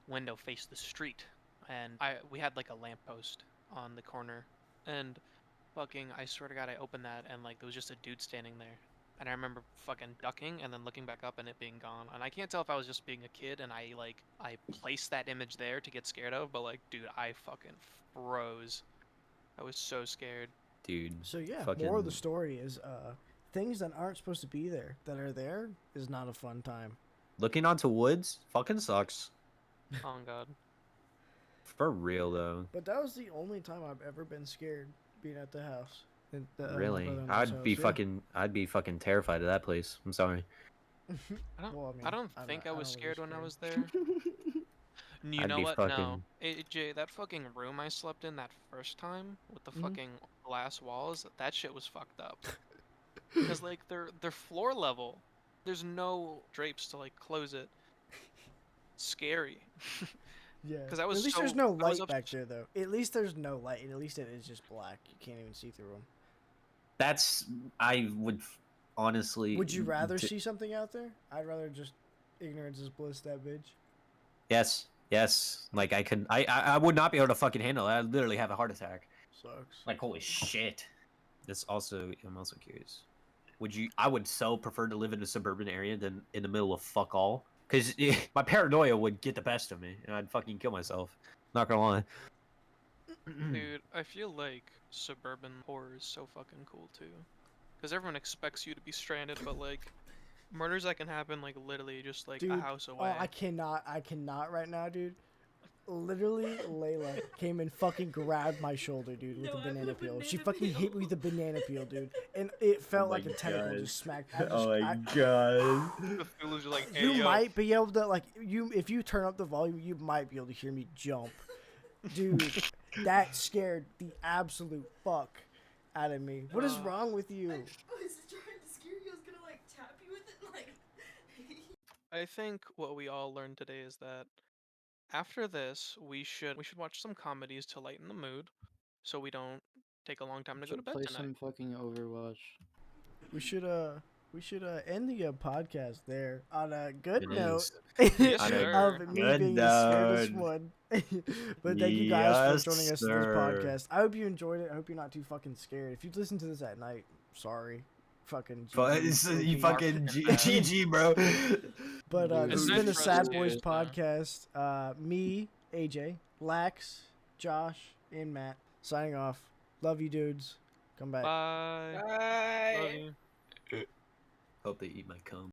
window faced the street, and we had like a lamppost on the corner, and fucking I swear to God I opened that and like there was just a dude standing there, and I remember fucking ducking and then looking back up and it being gone, and I can't tell if I was just being a kid and I placed that image there to get scared of, but like dude I fucking froze. I was so scared. Dude. So yeah, fucking... moral of the story is things that aren't supposed to be there that are there is not a fun time. Looking onto woods fucking sucks. Oh God. For real though. But that was the only time I've ever been scared being at the house. My Really? brother-in-law's I'd be house, yeah. I'd be fucking terrified of that place. I'm sorry. Well, I don't I'm think not- I was don't really scared when I was scared. there. You I'd know be what? No. fucking- AJ, that fucking room I slept in that first time with the Mhm. fucking glass walls, that shit was fucked up. Cause like they're floor level. There's no drapes to like close it. Scary. Yeah. 'Cause I was At least so- there's no I was light back there, though. At least there's no light, and at least it is just black. You can't even see through them. That's I would honestly. Would you rather t- see something out there? I'd rather just ignorance is bliss that bitch. Yes. Yes. Like I would not be able to fucking handle it. I'd literally have a heart attack. Sucks. Like holy shit. I'm also curious. I would so prefer to live in a suburban area than in the middle of fuck all. Cause my paranoia would get the best of me and I'd fucking kill myself. Not gonna lie. Dude, I feel like suburban horror is so fucking cool too. Cause everyone expects you to be stranded, but like murders that can happen like literally just like Dude, a house away. I cannot right now, dude. Literally, Layla came and fucking grabbed my shoulder, dude, with a banana peel. She fucking hit me with a banana peel, dude, and it felt my like a tentacle God. just smacked. god. Cthulhu's like, hey, You yo. might be able to if you turn up the volume, you might be able to hear me jump, dude. That scared the absolute fuck out of me. What is wrong with you? I was trying to scare you. I was gonna like tap you with it, like. I think what we all learned today is that after this, we should watch some comedies to lighten the mood, so we don't take a long time to go to Should bed play tonight. some fucking Overwatch. We should end the podcast there on a good It note Yes, On a sir. of me good being the scaredest note. one. But thank you guys Yes, for joining us in sir. this podcast. I hope you enjoyed it. I hope you're not too fucking scared. If you listen to this at night, sorry. Fucking GG, You OP. fucking GG, bro. But It's this has nice been the for us Sad to Boys do this, podcast. Me, AJ, Lax, Josh, and Matt signing off. Love you, dudes. Come back. Bye. Love Bye. you. Hope they eat my cum.